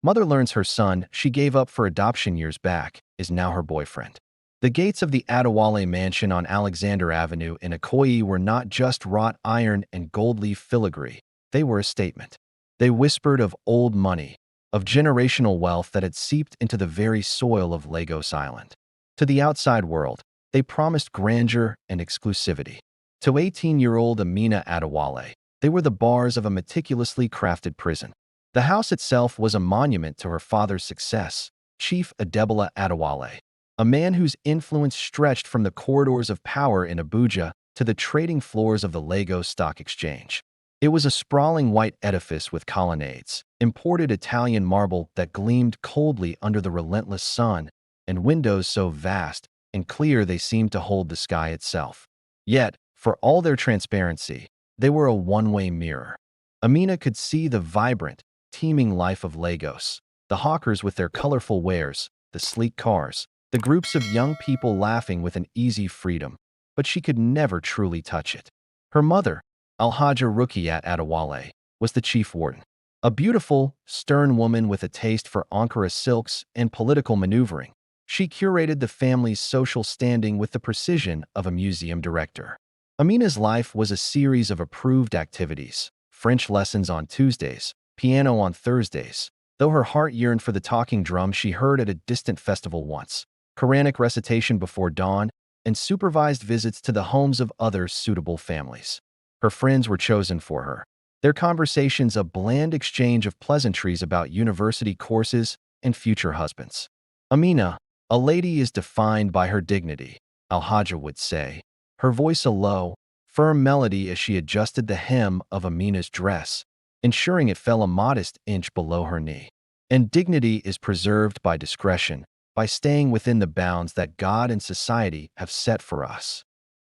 Mother learns her son she gave up for adoption years back is now her boyfriend. The gates of the Adewale mansion on Alexander Avenue in Ikoyi were not just wrought iron and gold leaf filigree, they were a statement. They whispered of old money, of generational wealth that had seeped into the very soil of Lagos Island. To the outside world, they promised grandeur and exclusivity. To 18-year-old Amina Adewale, they were the bars of a meticulously crafted prison. The house itself was a monument to her father's success, Chief Adebola Adewale, a man whose influence stretched from the corridors of power in Abuja to the trading floors of the Lagos Stock Exchange. It was a sprawling white edifice with colonnades, imported Italian marble that gleamed coldly under the relentless sun, and windows so vast and clear they seemed to hold the sky itself. Yet, for all their transparency, they were a one-way mirror. Amina could see the vibrant, teeming life of Lagos, the hawkers with their colorful wares, the sleek cars, the groups of young people laughing with an easy freedom, but she could never truly touch it. Her mother, Alhaja Rukiyat Adewale, was the chief warden. A beautiful, stern woman with a taste for Ankara silks and political maneuvering, she curated the family's social standing with the precision of a museum director. Amina's life was a series of approved activities: French lessons on Tuesdays, piano on Thursdays, though her heart yearned for the talking drum she heard at a distant festival once, Quranic recitation before dawn, and supervised visits to the homes of other suitable families. Her friends were chosen for her, their conversations a bland exchange of pleasantries about university courses and future husbands. Amina, a lady is defined by her dignity, Alhaja would say, her voice a low, firm melody as she adjusted the hem of Amina's dress, ensuring it fell a modest inch below her knee. And dignity is preserved by discretion, by staying within the bounds that God and society have set for us.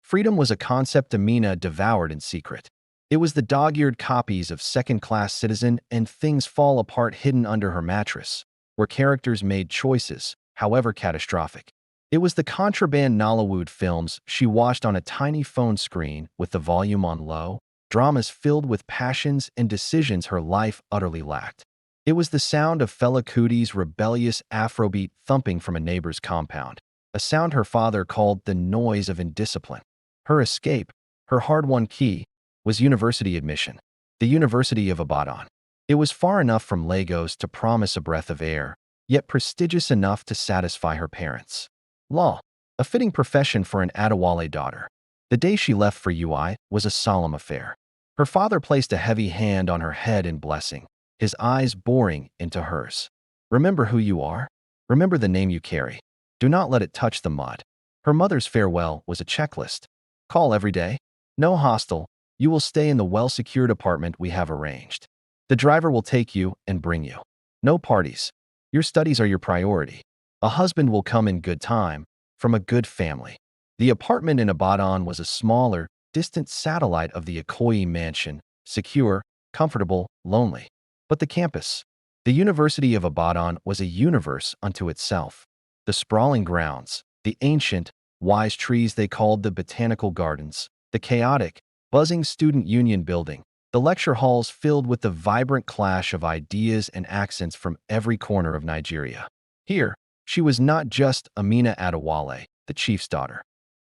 Freedom was a concept Amina devoured in secret. It was the dog-eared copies of Second-Class Citizen and Things Fall Apart hidden under her mattress, where characters made choices, however catastrophic. It was the contraband Nollywood films she watched on a tiny phone screen with the volume on low, dramas filled with passions and decisions her life utterly lacked. It was the sound of Fela Kuti's rebellious Afrobeat thumping from a neighbor's compound, a sound her father called the noise of indiscipline. Her escape, her hard-won key, was university admission, the University of Ibadan. It was far enough from Lagos to promise a breath of air, yet prestigious enough to satisfy her parents. Law, a fitting profession for an Adewale daughter. The day she left for UI was a solemn affair. Her father placed a heavy hand on her head in blessing, his eyes boring into hers. Remember who you are. Remember the name you carry. Do not let it touch the mud. Her mother's farewell was a checklist. Call every day. No hostel. You will stay in the well-secured apartment we have arranged. The driver will take you and bring you. No parties. Your studies are your priority. A husband will come in good time, from a good family. The apartment in Ibadan was a smaller, distant satellite of the Ikoyi mansion, secure, comfortable, lonely. But the campus, the University of Ibadan, was a universe unto itself. The sprawling grounds, the ancient, wise trees they called the botanical gardens, the chaotic, buzzing student union building, the lecture halls filled with the vibrant clash of ideas and accents from every corner of Nigeria. Here, she was not just Amina Adewale, the chief's daughter.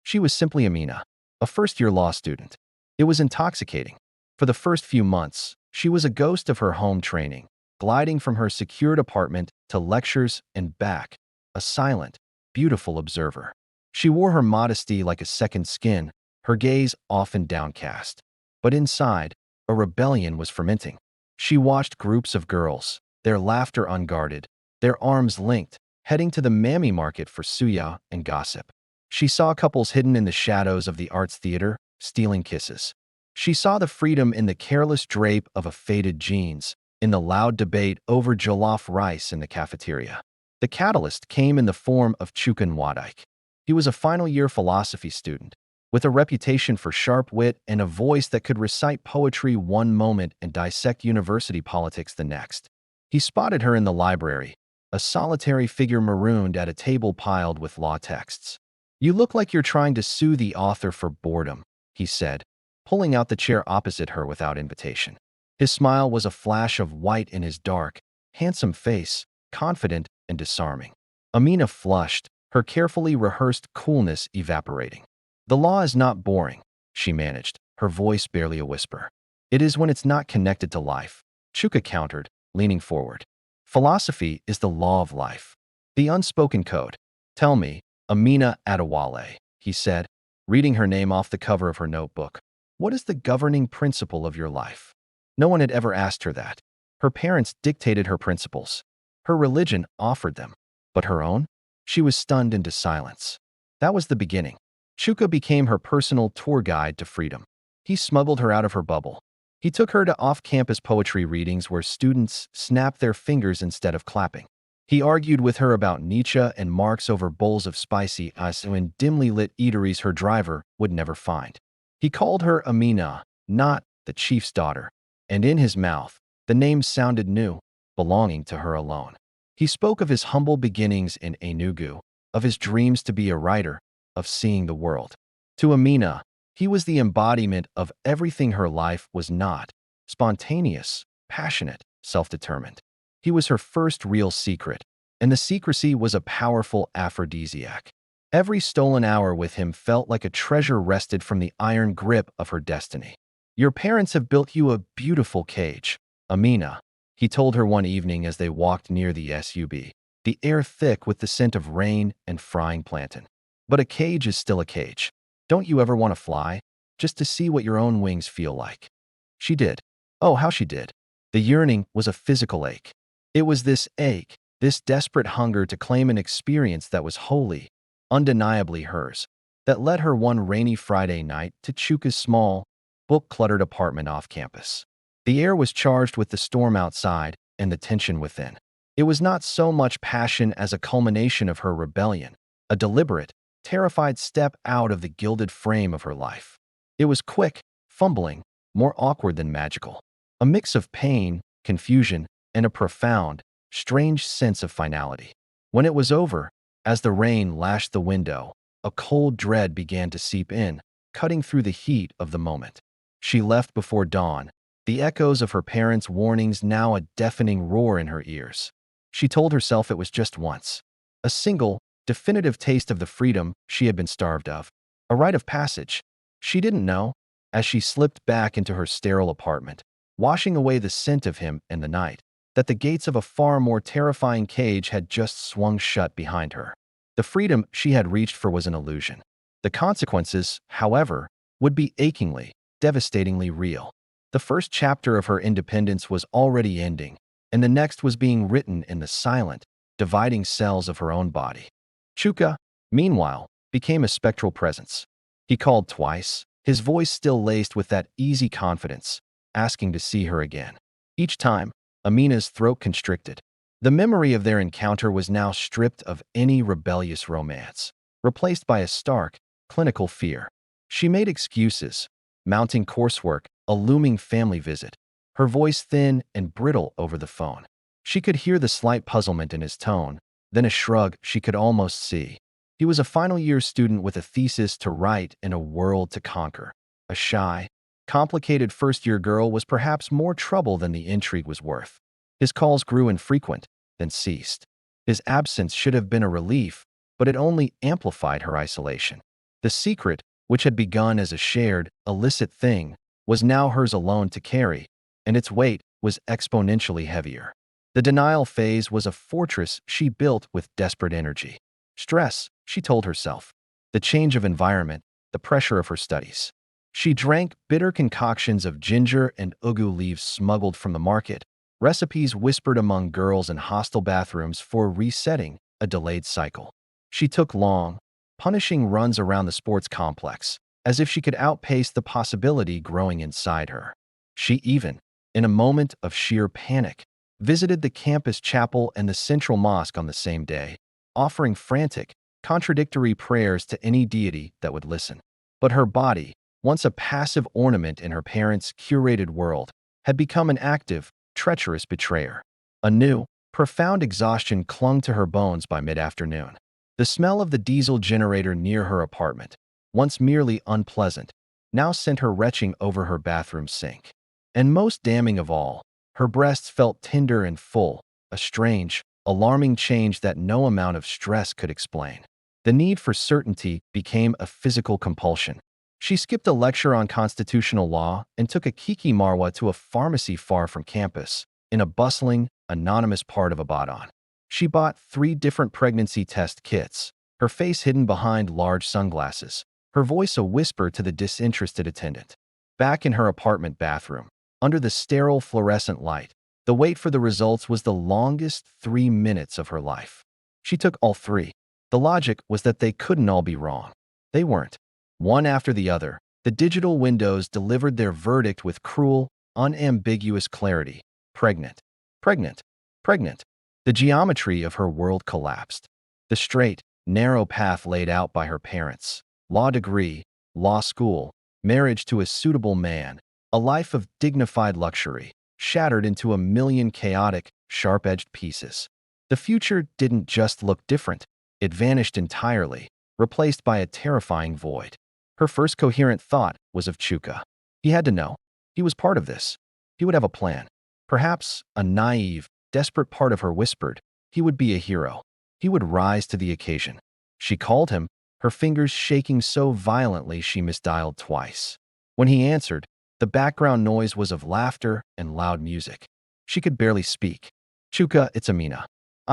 She was simply Amina, a first-year law student. It was intoxicating. For the first few months, she was a ghost of her home training, gliding from her secured apartment to lectures and back, a silent, beautiful observer. She wore her modesty like a second skin, her gaze often downcast. But inside, a rebellion was fermenting. She watched groups of girls, their laughter unguarded, their arms linked, heading to the mammy market for suya and gossip. She saw couples hidden in the shadows of the arts theater, stealing kisses. She saw the freedom in the careless drape of a faded jeans, in the loud debate over jollof rice in the cafeteria. The catalyst came in the form of Chukwun Wadike. He was a final-year philosophy student, with a reputation for sharp wit and a voice that could recite poetry one moment and dissect university politics the next. He spotted her in the library, a solitary figure marooned at a table piled with law texts. "You look like you're trying to sue the author for boredom," he said, pulling out the chair opposite her without invitation. His smile was a flash of white in his dark, handsome face, confident and disarming. Amina flushed, her carefully rehearsed coolness evaporating. The law is not boring, she managed, her voice barely a whisper. It is when it's not connected to life, Chuka countered, leaning forward. Philosophy is the law of life. The unspoken code. Tell me, Amina Adewale, he said, reading her name off the cover of her notebook. What is the governing principle of your life? No one had ever asked her that. Her parents dictated her principles. Her religion offered them. But her own? She was stunned into silence. That was the beginning. Chuka became her personal tour guide to freedom. He smuggled her out of her bubble. He took her to off-campus poetry readings where students snapped their fingers instead of clapping. He argued with her about Nietzsche and Marx over bowls of spicy ice in dimly lit eateries her driver would never find. He called her Amina, not the chief's daughter, and in his mouth, the name sounded new, belonging to her alone. He spoke of his humble beginnings in Enugu, of his dreams to be a writer, of seeing the world. To Amina, he was the embodiment of everything her life was not: spontaneous, passionate, self-determined. He was her first real secret, and the secrecy was a powerful aphrodisiac. Every stolen hour with him felt like a treasure wrested from the iron grip of her destiny. Your parents have built you a beautiful cage, Amina, he told her one evening as they walked near the SUV, the air thick with the scent of rain and frying plantain. But a cage is still a cage. Don't you ever want to fly, just to see what your own wings feel like? She did. Oh, how she did. The yearning was a physical ache. It was this ache, this desperate hunger to claim an experience that was wholly, undeniably hers, that led her one rainy Friday night to Chuka's small, book-cluttered apartment off campus. The air was charged with the storm outside and the tension within. It was not so much passion as a culmination of her rebellion, a deliberate, terrified step out of the gilded frame of her life. It was quick, fumbling, more awkward than magical. A mix of pain, confusion, and a profound, strange sense of finality. When it was over, as the rain lashed the window, a cold dread began to seep in, cutting through the heat of the moment. She left before dawn, the echoes of her parents' warnings now a deafening roar in her ears. She told herself it was just once. A single, definitive taste of the freedom she had been starved of. A rite of passage. She didn't know, as she slipped back into her sterile apartment, washing away the scent of him in the night, that the gates of a far more terrifying cage had just swung shut behind her. The freedom she had reached for was an illusion. The consequences, however, would be achingly, devastatingly real. The first chapter of her independence was already ending, and the next was being written in the silent, dividing cells of her own body. Chuka, meanwhile, became a spectral presence. He called twice, his voice still laced with that easy confidence, asking to see her again. Each time, Amina's throat constricted. The memory of their encounter was now stripped of any rebellious romance, replaced by a stark, clinical fear. She made excuses, mounting coursework, a looming family visit, her voice thin and brittle over the phone. She could hear the slight puzzlement in his tone, then a shrug she could almost see. He was a final-year student with a thesis to write and a world to conquer. A shy, complicated first-year girl was perhaps more trouble than the intrigue was worth. His calls grew infrequent, then ceased. His absence should have been a relief, but it only amplified her isolation. The secret, which had begun as a shared, illicit thing, was now hers alone to carry, and its weight was exponentially heavier. The denial phase was a fortress she built with desperate energy. Stress, she told herself. The change of environment, the pressure of her studies. She drank bitter concoctions of ginger and ugu leaves smuggled from the market, recipes whispered among girls in hostel bathrooms for resetting a delayed cycle. She took long, punishing runs around the sports complex, as if she could outpace the possibility growing inside her. She even, in a moment of sheer panic, visited the campus chapel and the central mosque on the same day, offering frantic, contradictory prayers to any deity that would listen. But her body, once a passive ornament in her parents' curated world, had become an active, treacherous betrayer. A new, profound exhaustion clung to her bones by mid-afternoon. The smell of the diesel generator near her apartment, once merely unpleasant, now sent her retching over her bathroom sink. And most damning of all, her breasts felt tender and full, a strange, alarming change that no amount of stress could explain. The need for certainty became a physical compulsion. She skipped a lecture on constitutional law and took a Kiki Marwa to a pharmacy far from campus, in a bustling, anonymous part of Abadan. She bought 3 different pregnancy test kits, her face hidden behind large sunglasses, her voice a whisper to the disinterested attendant. Back in her apartment bathroom, under the sterile fluorescent light, the wait for the results was the longest 3 minutes of her life. She took all 3. The logic was that they couldn't all be wrong. They weren't. One after the other, the digital windows delivered their verdict with cruel, unambiguous clarity. Pregnant. Pregnant. Pregnant. The geometry of her world collapsed. The straight, narrow path laid out by her parents, law degree, law school, marriage to a suitable man, a life of dignified luxury, shattered into a million chaotic, sharp-edged pieces. The future didn't just look different, it vanished entirely, replaced by a terrifying void. Her first coherent thought was of Chuka. He had to know. He was part of this. He would have a plan. Perhaps a naive, desperate part of her whispered, he would be a hero. He would rise to the occasion. She called him, her fingers shaking so violently she misdialed twice. When he answered, the background noise was of laughter and loud music. She could barely speak. Chuka, it's Amina.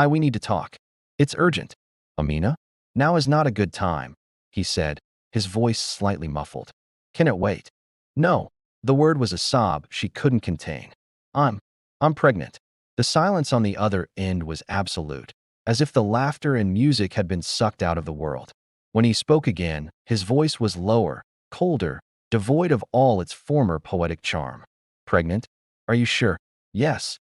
We need to talk. It's urgent. Amina? Now is not a good time, he said, his voice slightly muffled. Can it wait? No. The word was a sob she couldn't contain. I'm pregnant. The silence on the other end was absolute, as if the laughter and music had been sucked out of the world. When he spoke again, his voice was lower, colder, devoid of all its former poetic charm. Pregnant? Are you sure? Yes.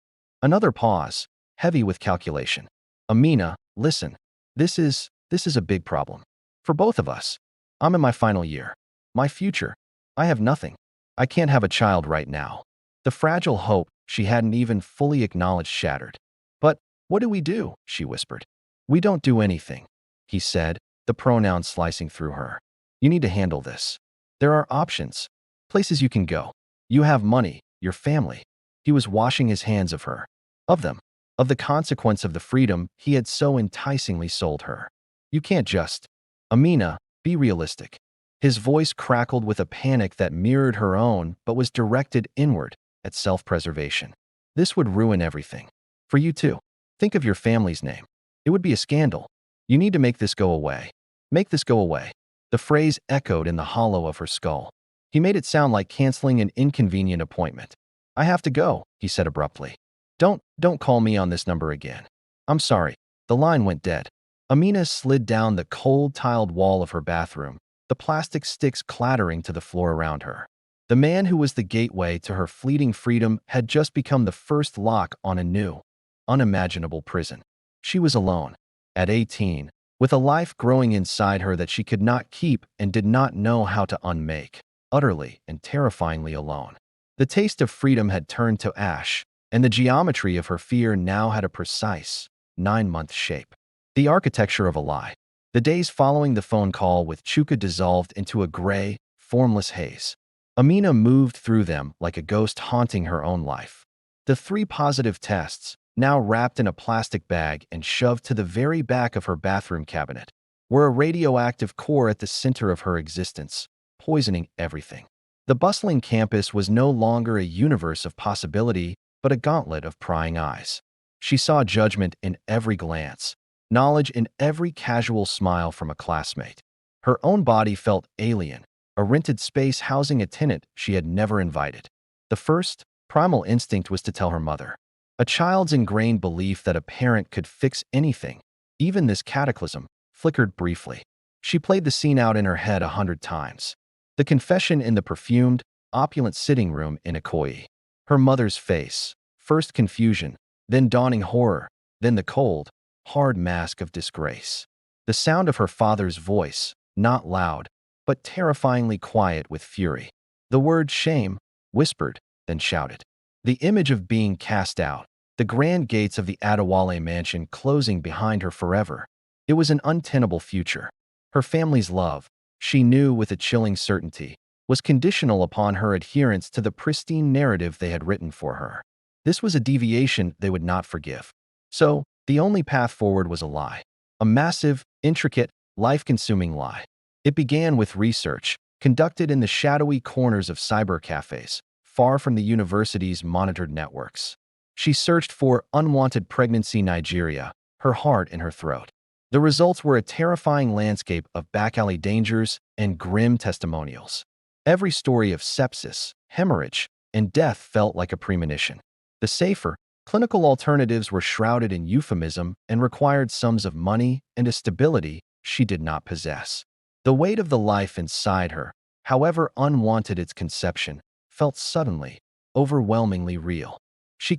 Another pause, heavy with calculation. Amina, listen. This is a big problem. For both of us. I'm in my final year. My future. I have nothing. I can't have a child right now. The fragile hope she hadn't even fully acknowledged shattered. But what do we do? She whispered. We don't do anything, he said, the pronouns slicing through her. You need to handle this. There are options. Places you can go. You have money, your family. He was washing his hands of her. Of them. Of the consequence of the freedom he had so enticingly sold her. You can't just. Amina, be realistic. His voice crackled with a panic that mirrored her own but was directed inward, at self-preservation. This would ruin everything. For you too. Think of your family's name. It would be a scandal. You need to make this go away. Make this go away. The phrase echoed in the hollow of her skull. He made it sound like canceling an inconvenient appointment. I have to go, he said abruptly. Don't call me on this number again. I'm sorry. The line went dead. Amina slid down the cold tiled wall of her bathroom, the plastic sticks clattering to the floor around her. The man who was the gateway to her fleeting freedom had just become the first lock on a new, unimaginable prison. She was alone, at 18, with a life growing inside her that she could not keep and did not know how to unmake, utterly and terrifyingly alone. The taste of freedom had turned to ash, and the geometry of her fear now had a precise, 9-month shape. The architecture of a lie. The days following the phone call with Chuka dissolved into a gray, formless haze. Amina moved through them like a ghost haunting her own life. The 3 positive tests, now wrapped in a plastic bag and shoved to the very back of her bathroom cabinet, were a radioactive core at the center of her existence, poisoning everything. The bustling campus was no longer a universe of possibility, but a gauntlet of prying eyes. She saw judgment in every glance, knowledge in every casual smile from a classmate. Her own body felt alien, a rented space housing a tenant she had never invited. The first, primal instinct was to tell her mother. A child's ingrained belief that a parent could fix anything, even this cataclysm, flickered briefly. She played the scene out in her head 100 times. The confession in the perfumed, opulent sitting room in Ikoyi. Her mother's face, first confusion, then dawning horror, then the cold, hard mask of disgrace. The sound of her father's voice, not loud, but terrifyingly quiet with fury. The word shame, whispered, then shouted. The image of being cast out, the grand gates of the Adewale mansion closing behind her forever. It was an untenable future. Her family's love, she knew with a chilling certainty, was conditional upon her adherence to the pristine narrative they had written for her. This was a deviation they would not forgive. So, the only path forward was a lie. A massive, intricate, life-consuming lie. It began with research, conducted in the shadowy corners of cyber cafes, far from the university's monitored networks. She searched for unwanted pregnancy Nigeria, her heart in her throat. The results were a terrifying landscape of back-alley dangers and grim testimonials. Every story of sepsis, hemorrhage, and death felt like a premonition. The safer, clinical alternatives were shrouded in euphemism and required sums of money and a stability she did not possess. The weight of the life inside her, however unwanted its conception, felt suddenly, overwhelmingly real. She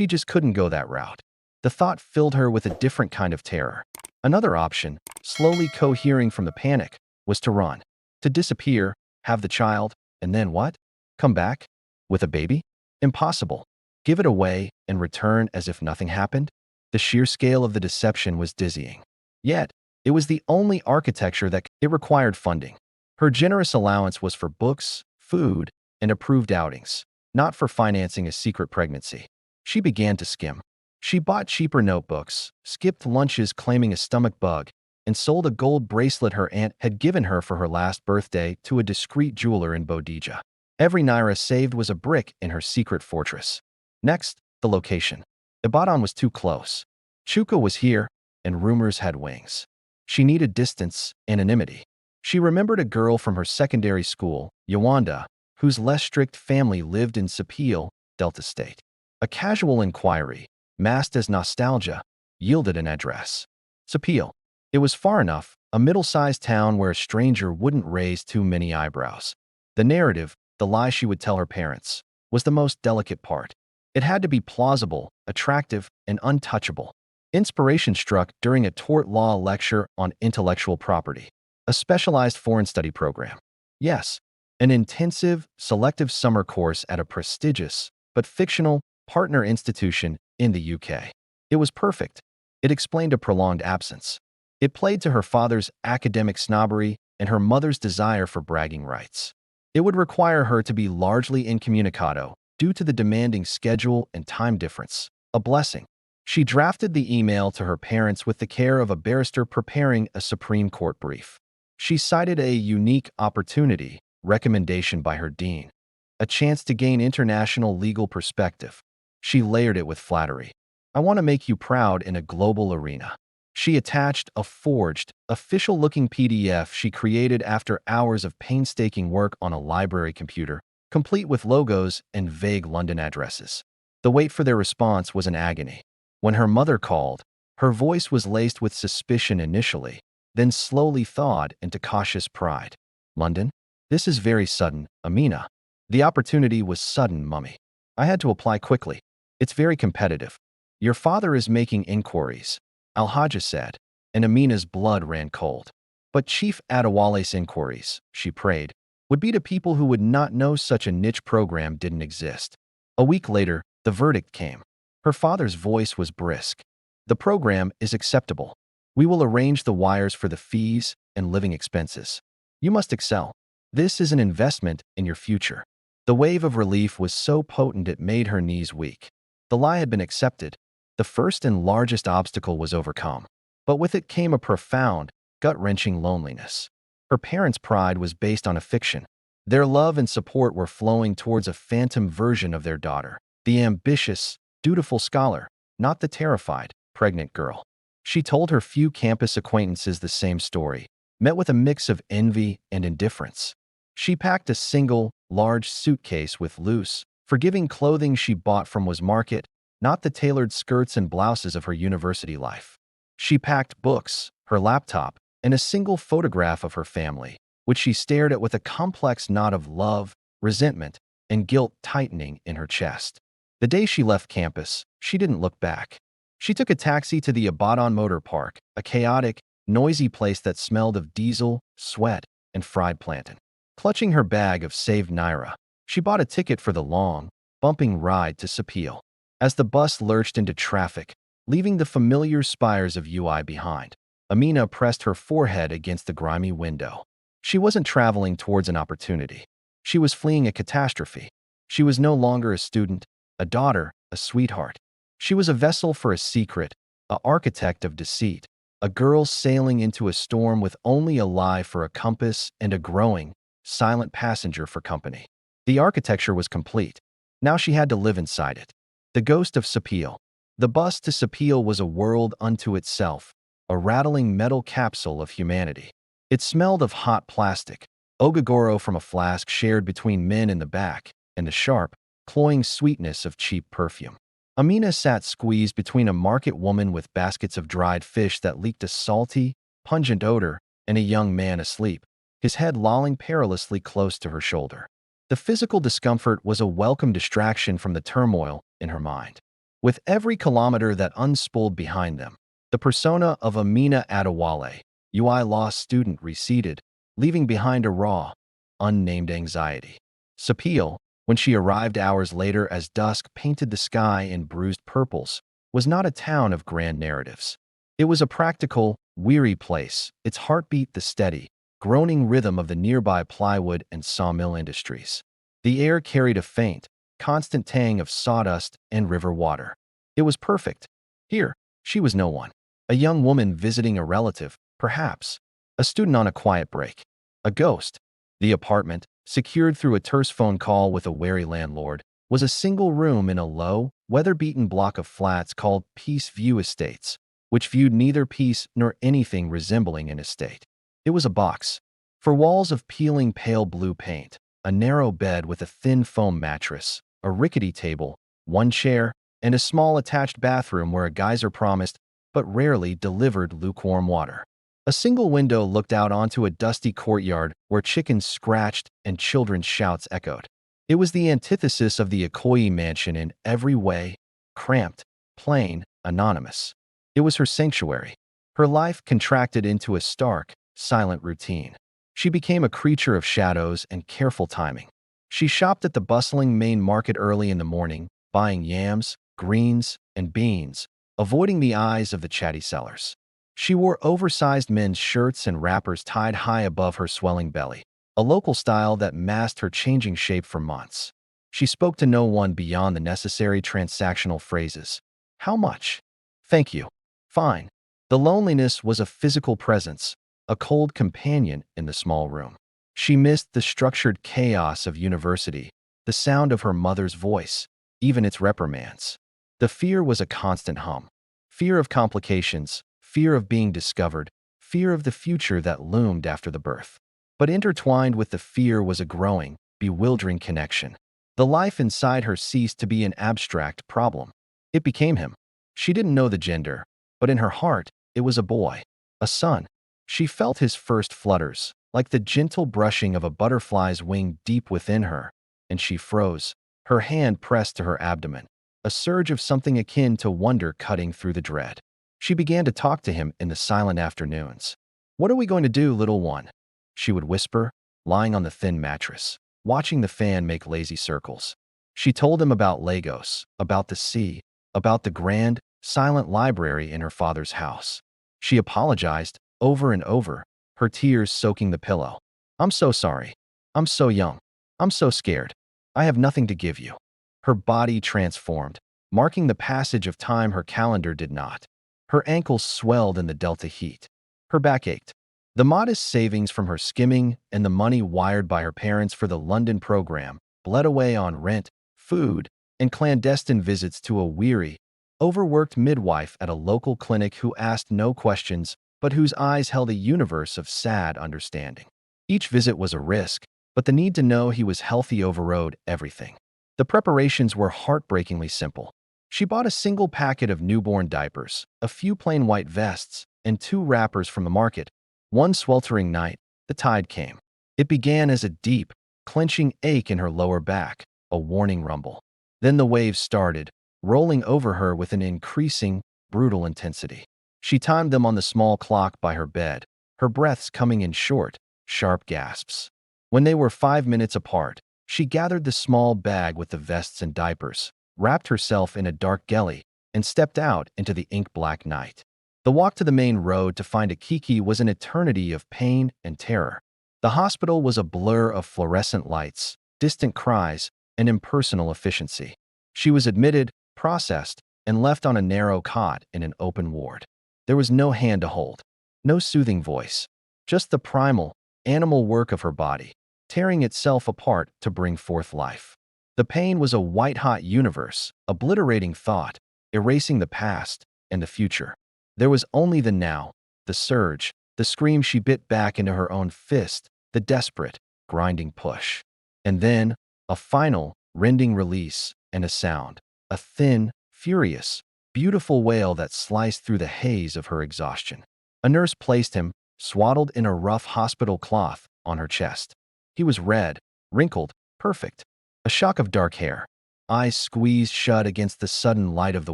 just couldn't go that route. The thought filled her with a different kind of terror. Another option, slowly cohering from the panic, was to run. To disappear, have the child, and then what? Come back? With a baby? Impossible. Give it away and return as if nothing happened? The sheer scale of the deception was dizzying. Yet, it was the only architecture that it required funding. Her generous allowance was for books, food, and approved outings, not for financing a secret pregnancy. She began to skim. She bought cheaper notebooks, skipped lunches claiming a stomach bug, and sold a gold bracelet her aunt had given her for her last birthday to a discreet jeweler in Bodija. Every naira saved was a brick in her secret fortress. Next, the location. Ibadan was too close. Chuka was here, and rumors had wings. She needed distance, anonymity. She remembered a girl from her secondary school, Yawanda, whose less strict family lived in Sapil, Delta State. A casual inquiry, masked as nostalgia, yielded an address. Sapil. It was far enough, a middle-sized town where a stranger wouldn't raise too many eyebrows. The narrative, the lie she would tell her parents, was the most delicate part. It had to be plausible, attractive, and untouchable. Inspiration struck during a tort law lecture on intellectual property, a specialized foreign study program. Yes, an intensive, selective summer course at a prestigious, but fictional, partner institution in the UK. It was perfect. It explained a prolonged absence. It played to her father's academic snobbery and her mother's desire for bragging rights. It would require her to be largely incommunicado due to the demanding schedule and time difference, a blessing. She drafted the email to her parents with the care of a barrister preparing a Supreme Court brief. She cited a unique opportunity, recommendation by her dean, a chance to gain international legal perspective. She layered it with flattery. I want to make you proud in a global arena. She attached a forged, official-looking PDF she created after hours of painstaking work on a library computer, complete with logos and vague London addresses. The wait for their response was an agony. When her mother called, her voice was laced with suspicion initially, then slowly thawed into cautious pride. London? This is very sudden, Amina. The opportunity was sudden, Mummy. I had to apply quickly. It's very competitive. Your father is making inquiries, Al-Hajja said, and Amina's blood ran cold. But Chief Adewale's inquiries, she prayed, would be to people who would not know such a niche program didn't exist. A week later, the verdict came. Her father's voice was brisk. The program is acceptable. We will arrange the wires for the fees and living expenses. You must excel. This is an investment in your future. The wave of relief was so potent it made her knees weak. The lie had been accepted. The first and largest obstacle was overcome. But with it came a profound, gut-wrenching loneliness. Her parents' pride was based on a fiction. Their love and support were flowing towards a phantom version of their daughter, the ambitious, dutiful scholar, not the terrified, pregnant girl. She told her few campus acquaintances the same story, met with a mix of envy and indifference. She packed a single, large suitcase with loose, forgiving clothing she bought from Wasmarket, not the tailored skirts and blouses of her university life. She packed books, her laptop, and a single photograph of her family, which she stared at with a complex knot of love, resentment, and guilt tightening in her chest. The day she left campus, she didn't look back. She took a taxi to the Ibadan Motor Park, a chaotic, noisy place that smelled of diesel, sweat, and fried plantain. Clutching her bag of saved naira, she bought a ticket for the long, bumping ride to Sapil. As the bus lurched into traffic, leaving the familiar spires of UI behind, Amina pressed her forehead against the grimy window. She wasn't traveling towards an opportunity. She was fleeing a catastrophe. She was no longer a student, a daughter, a sweetheart. She was a vessel for a secret, a architect of deceit, a girl sailing into a storm with only a lie for a compass and a growing, silent passenger for company. The architecture was complete. Now she had to live inside it. The ghost of Sapil. The bus to Sapil was a world unto itself, a rattling metal capsule of humanity. It smelled of hot plastic, ogagoro from a flask shared between men in the back, and the sharp, cloying sweetness of cheap perfume. Amina sat squeezed between a market woman with baskets of dried fish that leaked a salty, pungent odor, and a young man asleep, his head lolling perilously close to her shoulder. The physical discomfort was a welcome distraction from the turmoil in her mind. With every kilometer that unspooled behind them, the persona of Amina Adewale, UI law student, receded, leaving behind a raw, unnamed anxiety. Sapil, when she arrived hours later as dusk painted the sky in bruised purples, was not a town of grand narratives. It was a practical, weary place, its heartbeat the steady, groaning rhythm of the nearby plywood and sawmill industries. The air carried a faint, constant tang of sawdust and river water. It was perfect. Here, she was no one. A young woman visiting a relative, perhaps. A student on a quiet break. A ghost. The apartment, secured through a terse phone call with a wary landlord, was a single room in a low, weather-beaten block of flats called Peace View Estates, which viewed neither peace nor anything resembling an estate. It was a box. For walls of peeling pale blue paint, a narrow bed with a thin foam mattress, a rickety table, one chair, and a small attached bathroom where a geyser promised, but rarely delivered, lukewarm water. A single window looked out onto a dusty courtyard where chickens scratched and children's shouts echoed. It was the antithesis of the Ikoyi mansion in every way: cramped, plain, anonymous. It was her sanctuary. Her life contracted into a stark, silent routine. She became a creature of shadows and careful timing. She shopped at the bustling main market early in the morning, buying yams, greens, and beans, avoiding the eyes of the chatty sellers. She wore oversized men's shirts and wrappers tied high above her swelling belly, a local style that masked her changing shape for months. She spoke to no one beyond the necessary transactional phrases. How much? Thank you. Fine. The loneliness was a physical presence, a cold companion in the small room. She missed the structured chaos of university, the sound of her mother's voice, even its reprimands. The fear was a constant hum. Fear of complications, fear of being discovered, fear of the future that loomed after the birth. But intertwined with the fear was a growing, bewildering connection. The life inside her ceased to be an abstract problem. It became him. She didn't know the gender, but in her heart, it was a boy, a son. She felt his first flutters, like the gentle brushing of a butterfly's wing deep within her, and she froze, her hand pressed to her abdomen, a surge of something akin to wonder cutting through the dread. She began to talk to him in the silent afternoons. "What are we going to do, little one?" she would whisper, lying on the thin mattress, watching the fan make lazy circles. She told him about Lagos, about the sea, about the grand, silent library in her father's house. She apologized, over and over, her tears soaking the pillow. "I'm so sorry. I'm so young. I'm so scared. I have nothing to give you." Her body transformed, marking the passage of time her calendar did not. Her ankles swelled in the delta heat. Her back ached. The modest savings from her skimming and the money wired by her parents for the London program bled away on rent, food, and clandestine visits to a weary, overworked midwife at a local clinic who asked no questions but whose eyes held a universe of sad understanding. Each visit was a risk, but the need to know he was healthy overrode everything. The preparations were heartbreakingly simple. She bought a single packet of newborn diapers, a few plain white vests, and 2 wrappers from the market. One sweltering night, the tide came. It began as a deep, clenching ache in her lower back, a warning rumble. Then the waves started, rolling over her with an increasing, brutal intensity. She timed them on the small clock by her bed, her breaths coming in short, sharp gasps. When they were 5 minutes apart, she gathered the small bag with the vests and diapers, wrapped herself in a dark ghillie, and stepped out into the ink-black night. The walk to the main road to find a Kiki was an eternity of pain and terror. The hospital was a blur of fluorescent lights, distant cries, and impersonal efficiency. She was admitted, processed, and left on a narrow cot in an open ward. There was no hand to hold, no soothing voice, just the primal, animal work of her body, tearing itself apart to bring forth life. The pain was a white-hot universe, obliterating thought, erasing the past and the future. There was only the now, the surge, the scream she bit back into her own fist, the desperate, grinding push. And then, a final, rending release, and a sound, a thin, furious, beautiful wail that sliced through the haze of her exhaustion. A nurse placed him, swaddled in a rough hospital cloth, on her chest. He was red, wrinkled, perfect. A shock of dark hair, eyes squeezed shut against the sudden light of the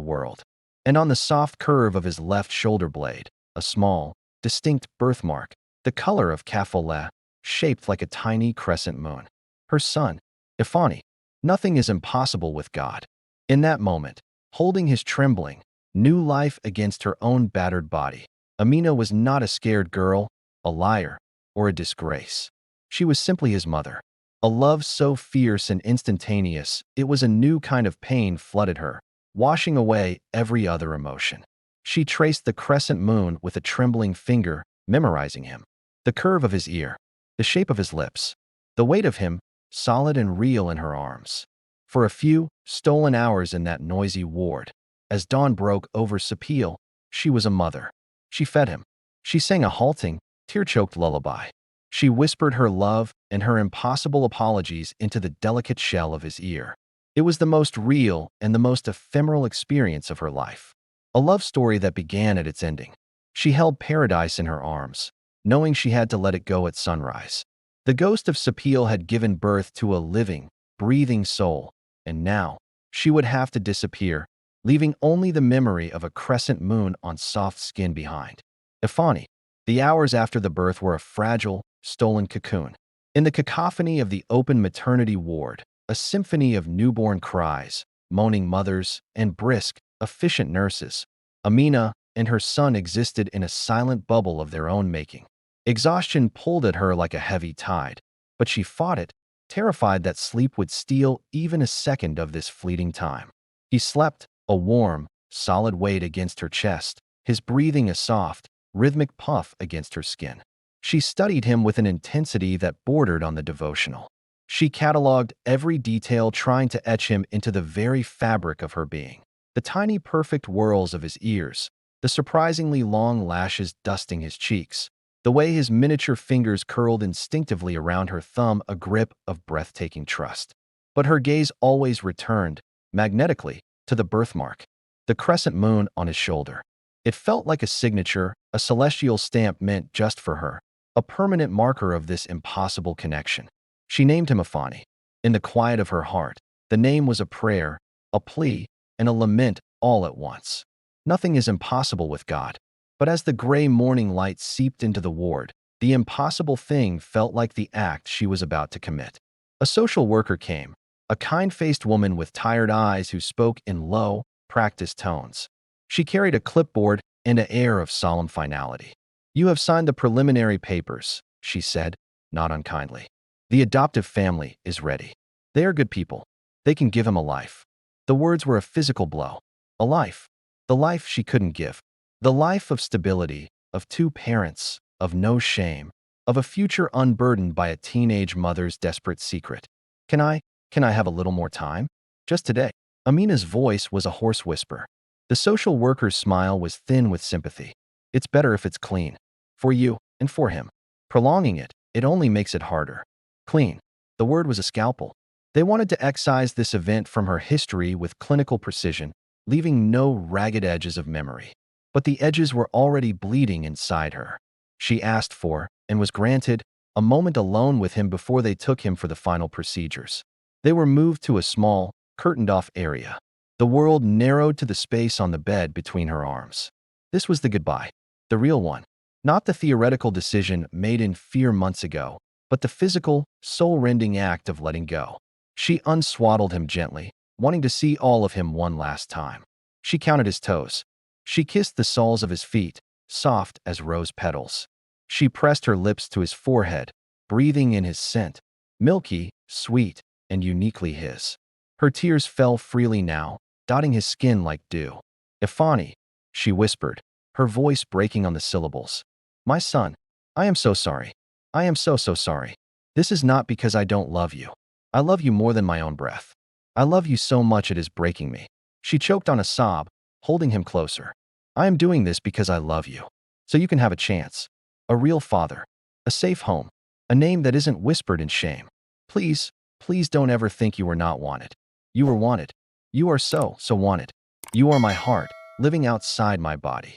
world. And on the soft curve of his left shoulder blade, a small, distinct birthmark, the color of Cafollet, shaped like a tiny crescent moon. Her son, Ifani. Nothing is impossible with God. In that moment, holding his trembling, new life against her own battered body, Amina was not a scared girl, a liar, or a disgrace. She was simply his mother. A love so fierce and instantaneous, it was a new kind of pain flooded her, washing away every other emotion. She traced the crescent moon with a trembling finger, memorizing him. The curve of his ear, the shape of his lips, the weight of him, solid and real in her arms. For a few stolen hours in that noisy ward, as dawn broke over Sapil, she was a mother. She fed him. She sang a halting, tear-choked lullaby. She whispered her love and her impossible apologies into the delicate shell of his ear. It was the most real and the most ephemeral experience of her life. A love story that began at its ending. She held paradise in her arms, knowing she had to let it go at sunrise. The ghost of Sapil had given birth to a living, breathing soul, and now she would have to disappear, leaving only the memory of a crescent moon on soft skin behind. Ifani. The hours after the birth were a fragile, stolen cocoon. In the cacophony of the open maternity ward, a symphony of newborn cries, moaning mothers, and brisk, efficient nurses, Amina and her son existed in a silent bubble of their own making. Exhaustion pulled at her like a heavy tide, but she fought it, terrified that sleep would steal even a second of this fleeting time. He slept, a warm, solid weight against her chest, his breathing a soft, rhythmic puff against her skin. She studied him with an intensity that bordered on the devotional. She cataloged every detail, trying to etch him into the very fabric of her being. The tiny perfect whirls of his ears, the surprisingly long lashes dusting his cheeks, the way his miniature fingers curled instinctively around her thumb, a grip of breathtaking trust. But her gaze always returned, magnetically, to the birthmark, the crescent moon on his shoulder. It felt like a signature, a celestial stamp meant just for her, a permanent marker of this impossible connection. She named him Ifani. In the quiet of her heart, the name was a prayer, a plea, and a lament all at once. Nothing is impossible with God. But as the gray morning light seeped into the ward, the impossible thing felt like the act she was about to commit. A social worker came, a kind-faced woman with tired eyes who spoke in low, practiced tones. She carried a clipboard and an air of solemn finality. "You have signed the preliminary papers," she said, not unkindly. "The adoptive family is ready. They are good people. They can give him a life." The words were a physical blow. A life. The life she couldn't give. The life of stability, of two parents, of no shame, of a future unburdened by a teenage mother's desperate secret. Can I have a little more time? Just today." Amina's voice was a hoarse whisper. The social worker's smile was thin with sympathy. "It's better if it's clean. For you, and for him. Prolonging it only makes it harder." Clean. The word was a scalpel. They wanted to excise this event from her history with clinical precision, leaving no ragged edges of memory. But the edges were already bleeding inside her. She asked for, and was granted, a moment alone with him before they took him for the final procedures. They were moved to a small, curtained-off area. The world narrowed to the space on the bed between her arms. This was the goodbye, the real one. Not the theoretical decision made in fear months ago, but the physical, soul-rending act of letting go. She unswaddled him gently, wanting to see all of him one last time. She counted his toes. She kissed the soles of his feet, soft as rose petals. She pressed her lips to his forehead, breathing in his scent, milky, sweet, and uniquely his. Her tears fell freely now, dotting his skin like dew. Ifani, she whispered, her voice breaking on the syllables. My son, I am so sorry. I am so sorry. This is not because I don't love you. I love you more than my own breath. I love you so much it is breaking me. She choked on a sob, holding him closer. I am doing this because I love you. So you can have a chance. A real father. A safe home. A name that isn't whispered in shame. Please, please don't ever think you were not wanted. You were wanted. You are so wanted. You are my heart, living outside my body.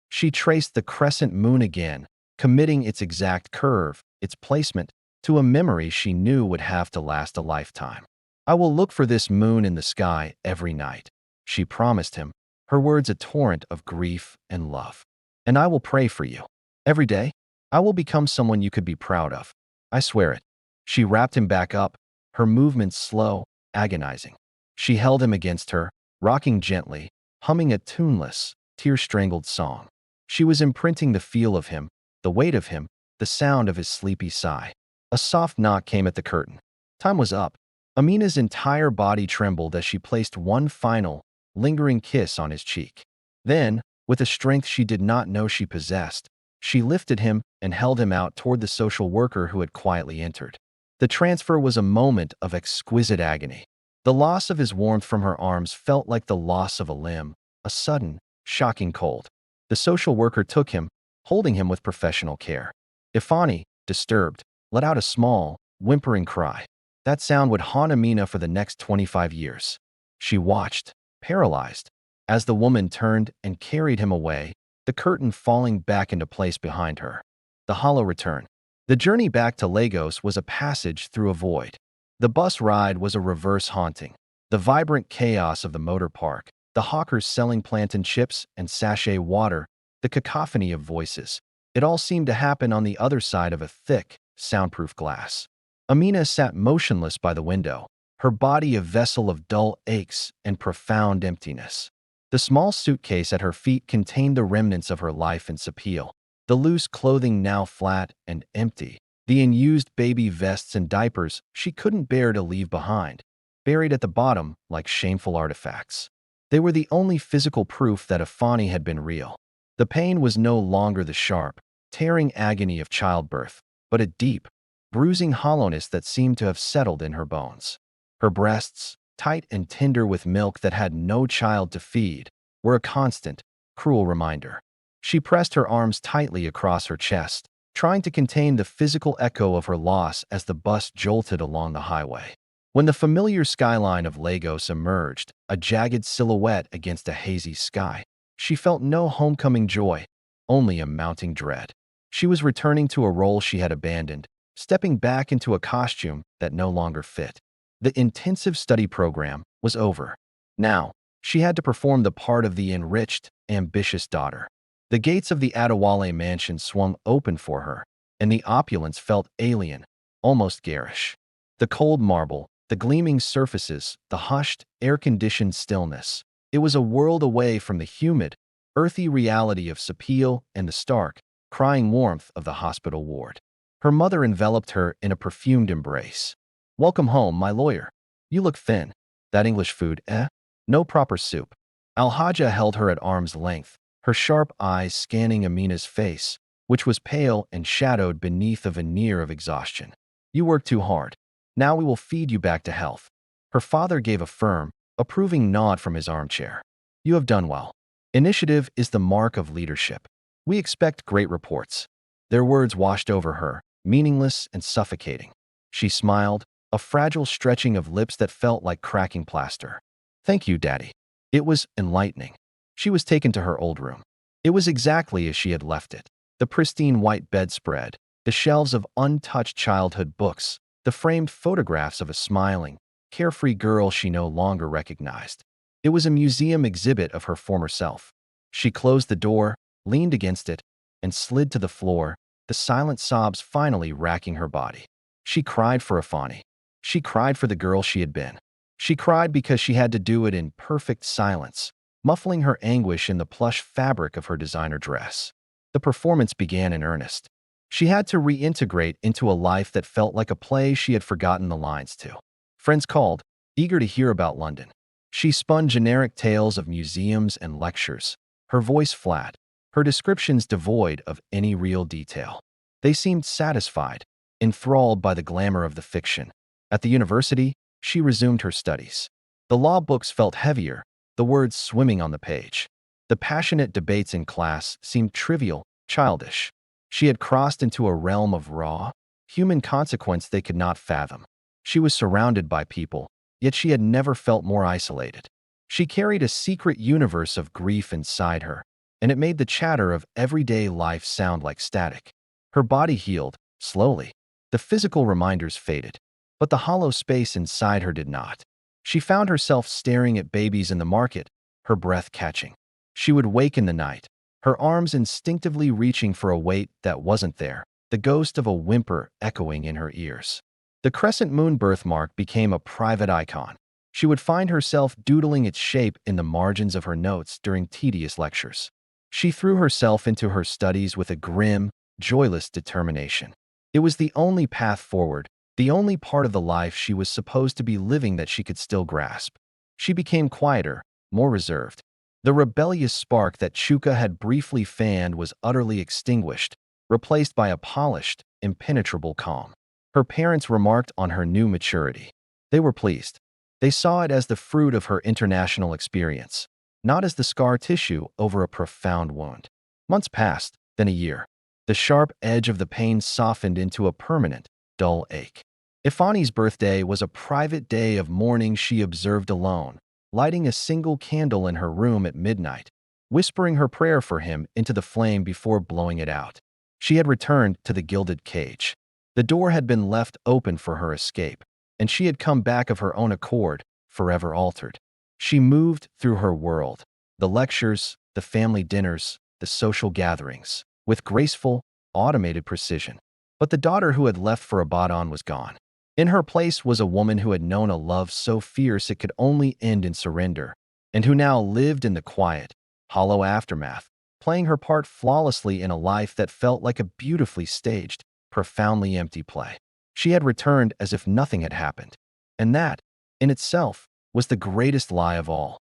She traced the crescent moon again, committing its exact curve, its placement, to a memory she knew would have to last a lifetime. I will look for this moon in the sky every night, she promised him, her words a torrent of grief and love. And I will pray for you. Every day, I will become someone you could be proud of. I swear it. She wrapped him back up, her movements slow, agonizing. She held him against her, rocking gently, humming a tuneless, tear-strangled song. She was imprinting the feel of him, the weight of him, the sound of his sleepy sigh. A soft knock came at the curtain. Time was up. Amina's entire body trembled as she placed one final, lingering kiss on his cheek. Then, with a strength she did not know she possessed, she lifted him and held him out toward the social worker who had quietly entered. The transfer was a moment of exquisite agony. The loss of his warmth from her arms felt like the loss of a limb, a sudden, shocking cold. The social worker took him, holding him with professional care. Ifani, disturbed, let out a small, whimpering cry. That sound would haunt Amina for the next 25 years. She watched, paralyzed, as the woman turned and carried him away, the curtain falling back into place behind her. The hollow return. The journey back to Lagos was a passage through a void. The bus ride was a reverse haunting. The vibrant chaos of the motor park, the hawkers selling plantain chips and sachet water, the cacophony of voices. It all seemed to happen on the other side of a thick, soundproof glass. Amina sat motionless by the window, her body a vessel of dull aches and profound emptiness. The small suitcase at her feet contained the remnants of her life in Sapil, the loose clothing now flat and empty, the unused baby vests and diapers she couldn't bear to leave behind, buried at the bottom like shameful artifacts. They were the only physical proof that Ifani had been real. The pain was no longer the sharp, tearing agony of childbirth, but a deep, bruising hollowness that seemed to have settled in her bones. Her breasts, tight and tender with milk that had no child to feed, were a constant, cruel reminder. She pressed her arms tightly across her chest, trying to contain the physical echo of her loss as the bus jolted along the highway. When the familiar skyline of Lagos emerged, a jagged silhouette against a hazy sky, she felt no homecoming joy, only a mounting dread. She was returning to a role she had abandoned, stepping back into a costume that no longer fit. The intensive study program was over. Now, she had to perform the part of the enriched, ambitious daughter. The gates of the Adewale mansion swung open for her, and the opulence felt alien, almost garish. The cold marble, the gleaming surfaces, the hushed, air-conditioned stillness. It was a world away from the humid, earthy reality of Sapil and the stark, crying warmth of the hospital ward. Her mother enveloped her in a perfumed embrace. Welcome home, my lawyer. You look thin. That English food, eh? No proper soup. Al-Hajja held her at arm's length, her sharp eyes scanning Amina's face, which was pale and shadowed beneath a veneer of exhaustion. You work too hard. Now we will feed you back to health. Her father gave a firm, approving nod from his armchair. You have done well. Initiative is the mark of leadership. We expect great reports. Their words washed over her, meaningless and suffocating. She smiled, a fragile stretching of lips that felt like cracking plaster. Thank you, Daddy. It was enlightening. She was taken to her old room. It was exactly as she had left it. The pristine white bedspread, the shelves of untouched childhood books, the framed photographs of a smiling, carefree girl she no longer recognized. It was a museum exhibit of her former self. She closed the door, leaned against it, and slid to the floor, the silent sobs finally racking her body. She cried for Ifani. She cried for the girl she had been. She cried because she had to do it in perfect silence, muffling her anguish in the plush fabric of her designer dress. The performance began in earnest. She had to reintegrate into a life that felt like a play she had forgotten the lines to. Friends called, eager to hear about London. She spun generic tales of museums and lectures, her voice flat, her descriptions devoid of any real detail. They seemed satisfied, enthralled by the glamour of the fiction. At the university, she resumed her studies. The law books felt heavier, the words swimming on the page. The passionate debates in class seemed trivial, childish. She had crossed into a realm of raw, human consequence they could not fathom. She was surrounded by people, yet she had never felt more isolated. She carried a secret universe of grief inside her, and it made the chatter of everyday life sound like static. Her body healed, slowly. The physical reminders faded, but the hollow space inside her did not. She found herself staring at babies in the market, her breath catching. She would wake in the night, her arms instinctively reaching for a weight that wasn't there, the ghost of a whimper echoing in her ears. The crescent moon birthmark became a private icon. She would find herself doodling its shape in the margins of her notes during tedious lectures. She threw herself into her studies with a grim, joyless determination. It was the only path forward, the only part of the life she was supposed to be living that she could still grasp. She became quieter, more reserved. The rebellious spark that Chuka had briefly fanned was utterly extinguished, replaced by a polished, impenetrable calm. Her parents remarked on her new maturity. They were pleased. They saw it as the fruit of her international experience, not as the scar tissue over a profound wound. Months passed, then a year. The sharp edge of the pain softened into a permanent, dull ache. Ifani's birthday was a private day of mourning she observed alone, lighting a single candle in her room at midnight, whispering her prayer for him into the flame before blowing it out. She had returned to the gilded cage. The door had been left open for her escape, and she had come back of her own accord, forever altered. She moved through her world, the lectures, the family dinners, the social gatherings, with graceful, automated precision. But the daughter who had left for Abaddon was gone. In her place was a woman who had known a love so fierce it could only end in surrender, and who now lived in the quiet, hollow aftermath, playing her part flawlessly in a life that felt like a beautifully staged, profoundly empty play. She had returned as if nothing had happened, and that, in itself, was the greatest lie of all.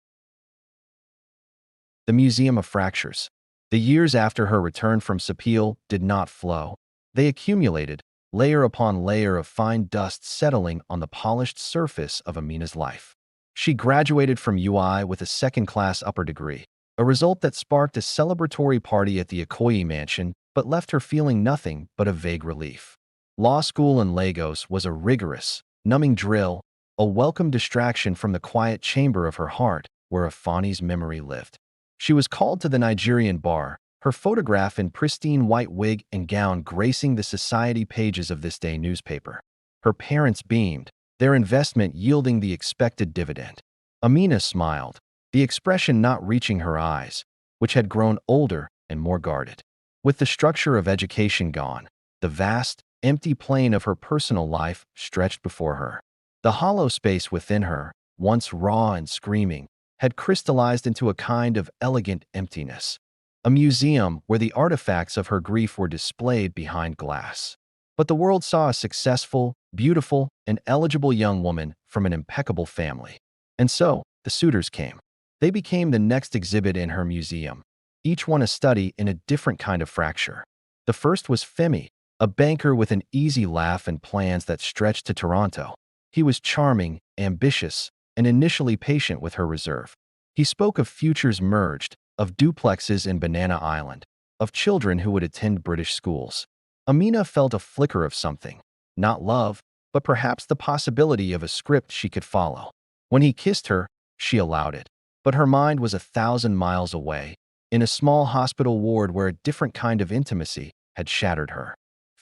The Museum of Fractures. The years after her return from Sapil did not flow. They accumulated, layer upon layer of fine dust settling on the polished surface of Amina's life. She graduated from UI with a second-class upper degree, a result that sparked a celebratory party at the Ikoyi mansion but left her feeling nothing but a vague relief. Law school in Lagos was a rigorous, numbing drill, a welcome distraction from the quiet chamber of her heart where Ifani's memory lived. She was called to the Nigerian bar, her photograph in pristine white wig and gown gracing the society pages of this day newspaper. Her parents beamed, their investment yielding the expected dividend. Amina smiled, the expression not reaching her eyes, which had grown older and more guarded. With the structure of education gone, the vast, empty plain of her personal life stretched before her. The hollow space within her, once raw and screaming, had crystallized into a kind of elegant emptiness, a museum where the artifacts of her grief were displayed behind glass. But the world saw a successful, beautiful, and eligible young woman from an impeccable family. And so, the suitors came. They became the next exhibit in her museum, each one a study in a different kind of fracture. The first was Femi, a banker with an easy laugh and plans that stretched to Toronto. He was charming, ambitious, and initially patient with her reserve. He spoke of futures merged, of duplexes in Banana Island, of children who would attend British schools. Amina felt a flicker of something, not love, but perhaps the possibility of a script she could follow. When he kissed her, she allowed it. But her mind was 1,000 miles away, in a small hospital ward where a different kind of intimacy had shattered her.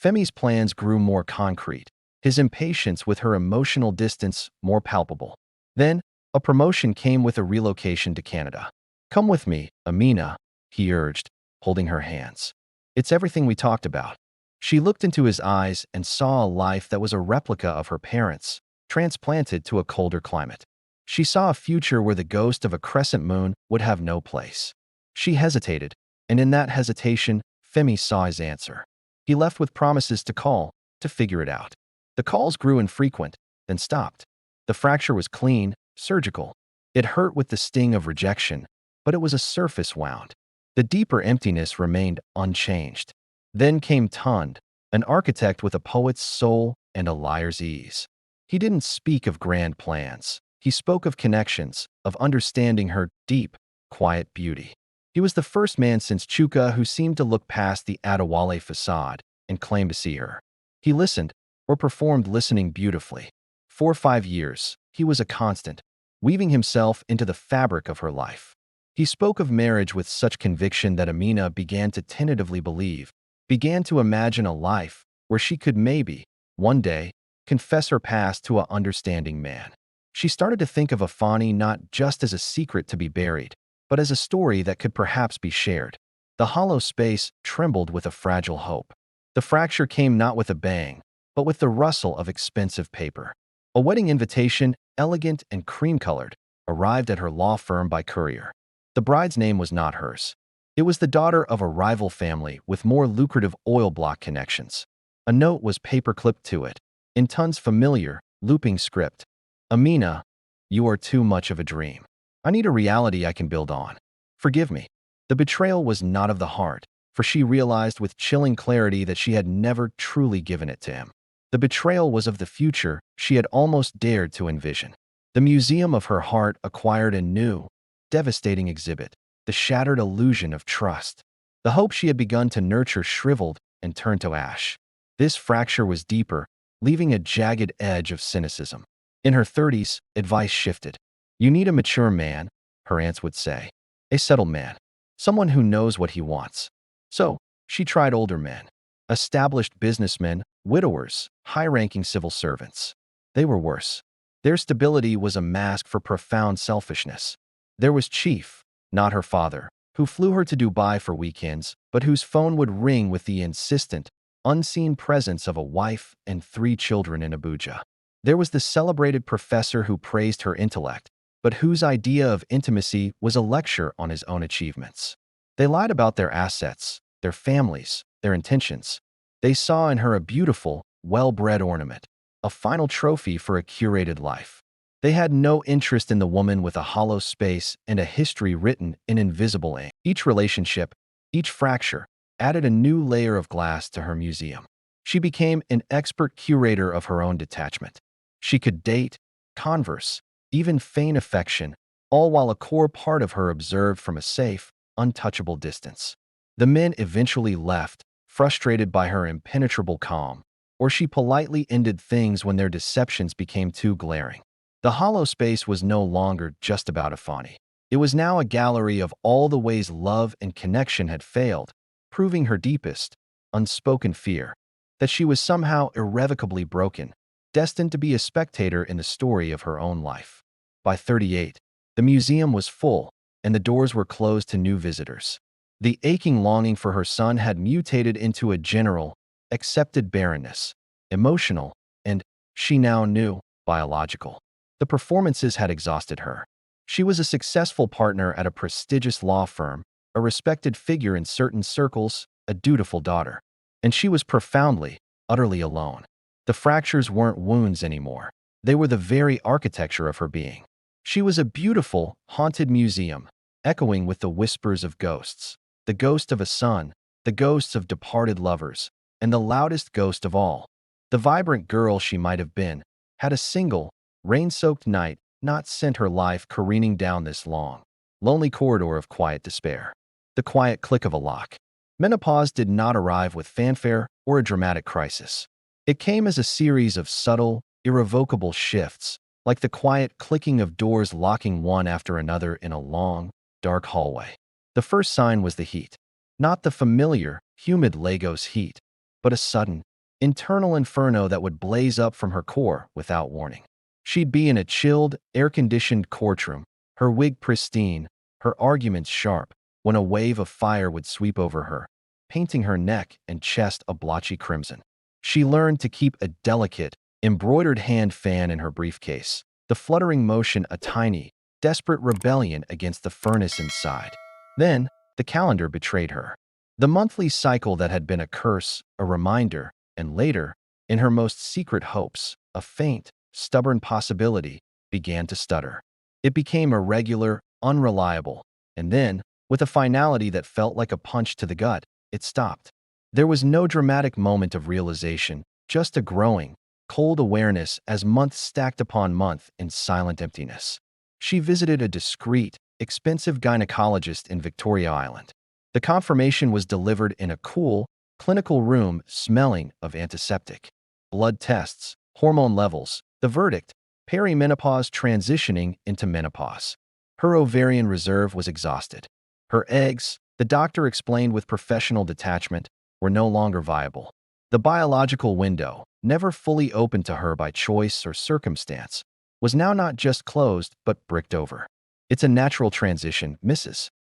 Femi's plans grew more concrete, his impatience with her emotional distance more palpable. Then, a promotion came with a relocation to Canada. "Come with me, Amina," he urged, holding her hands. "It's everything we talked about." She looked into his eyes and saw a life that was a replica of her parents', transplanted to a colder climate. She saw a future where the ghost of a crescent moon would have no place. She hesitated, and in that hesitation, Femi saw his answer. He left with promises to call, to figure it out. The calls grew infrequent, then stopped. The fracture was clean, surgical. It hurt with the sting of rejection, but it was a surface wound. The deeper emptiness remained unchanged. Then came Tund, an architect with a poet's soul and a liar's ease. He didn't speak of grand plans. He spoke of connections, of understanding her deep, quiet beauty. He was the first man since Chuka who seemed to look past the Adewale facade and claim to see her. He listened, or performed listening beautifully. For 5 years, he was a constant, weaving himself into the fabric of her life. He spoke of marriage with such conviction that Amina began to tentatively believe, began to imagine a life where she could maybe, one day, confess her past to an understanding man. She started to think of Afani not just as a secret to be buried, but as a story that could perhaps be shared. The hollow space trembled with a fragile hope. The fracture came not with a bang, but with the rustle of expensive paper. A wedding invitation, elegant and cream-colored, arrived at her law firm by courier. The bride's name was not hers. It was the daughter of a rival family with more lucrative oil block connections. A note was paper-clipped to it, in Tund's familiar, looping script. Amina, you are too much of a dream. I need a reality I can build on. Forgive me. The betrayal was not of the heart, for she realized with chilling clarity that she had never truly given it to him. The betrayal was of the future she had almost dared to envision. The museum of her heart acquired a new, devastating exhibit, the shattered illusion of trust. The hope she had begun to nurture shriveled and turned to ash. This fracture was deeper, leaving a jagged edge of cynicism. In her 30s, advice shifted. You need a mature man, her aunts would say. A settled man. Someone who knows what he wants. So, she tried older men. Established businessmen, widowers, high-ranking civil servants. They were worse. Their stability was a mask for profound selfishness. There was Chief, not her father, who flew her to Dubai for weekends, but whose phone would ring with the insistent, unseen presence of a wife and 3 children in Abuja. There was the celebrated professor who praised her intellect, but whose idea of intimacy was a lecture on his own achievements. They lied about their assets, their families, their intentions. They saw in her a beautiful, well-bred ornament, a final trophy for a curated life. They had no interest in the woman with a hollow space and a history written in invisible ink. Each relationship, each fracture, added a new layer of glass to her museum. She became an expert curator of her own detachment. She could date, converse, even feign affection, all while a core part of her observed from a safe, untouchable distance. The men eventually left, frustrated by her impenetrable calm, or she politely ended things when their deceptions became too glaring. The hollow space was no longer just about Afani. It was now a gallery of all the ways love and connection had failed, proving her deepest, unspoken fear, that she was somehow irrevocably broken, destined to be a spectator in the story of her own life. By 38, the museum was full, and the doors were closed to new visitors. The aching longing for her son had mutated into a general, accepted barrenness, emotional, and, she now knew, biological. The performances had exhausted her. She was a successful partner at a prestigious law firm, a respected figure in certain circles, a dutiful daughter. And she was profoundly, utterly alone. The fractures weren't wounds anymore. They were the very architecture of her being. She was a beautiful, haunted museum, echoing with the whispers of ghosts. The ghost of a son, the ghosts of departed lovers, and the loudest ghost of all. The vibrant girl she might have been, had a single, rain-soaked night not sent her life careening down this long, lonely corridor of quiet despair. The quiet click of a lock. Menopause did not arrive with fanfare or a dramatic crisis. It came as a series of subtle, irrevocable shifts, like the quiet clicking of doors locking one after another in a long, dark hallway. The first sign was the heat. Not the familiar, humid Lagos heat, but a sudden, internal inferno that would blaze up from her core without warning. She'd be in a chilled, air-conditioned courtroom, her wig pristine, her arguments sharp, when a wave of fire would sweep over her, painting her neck and chest a blotchy crimson. She learned to keep a delicate, embroidered hand fan in her briefcase, the fluttering motion a tiny, desperate rebellion against the furnace inside. Then, the calendar betrayed her. The monthly cycle that had been a curse, a reminder, and later, in her most secret hopes, a faint, stubborn possibility, began to stutter. It became irregular, unreliable, and then, with a finality that felt like a punch to the gut, it stopped. There was no dramatic moment of realization, just a growing, cold awareness as month stacked upon month in silent emptiness. She visited a discreet, expensive gynecologist in Victoria Island. The confirmation was delivered in a cool, clinical room smelling of antiseptic. Blood tests, hormone levels, the verdict, perimenopause transitioning into menopause. Her ovarian reserve was exhausted. Her eggs, the doctor explained with professional detachment, were no longer viable. The biological window, never fully opened to her by choice or circumstance, was now not just closed but bricked over. It's a natural transition, Ms.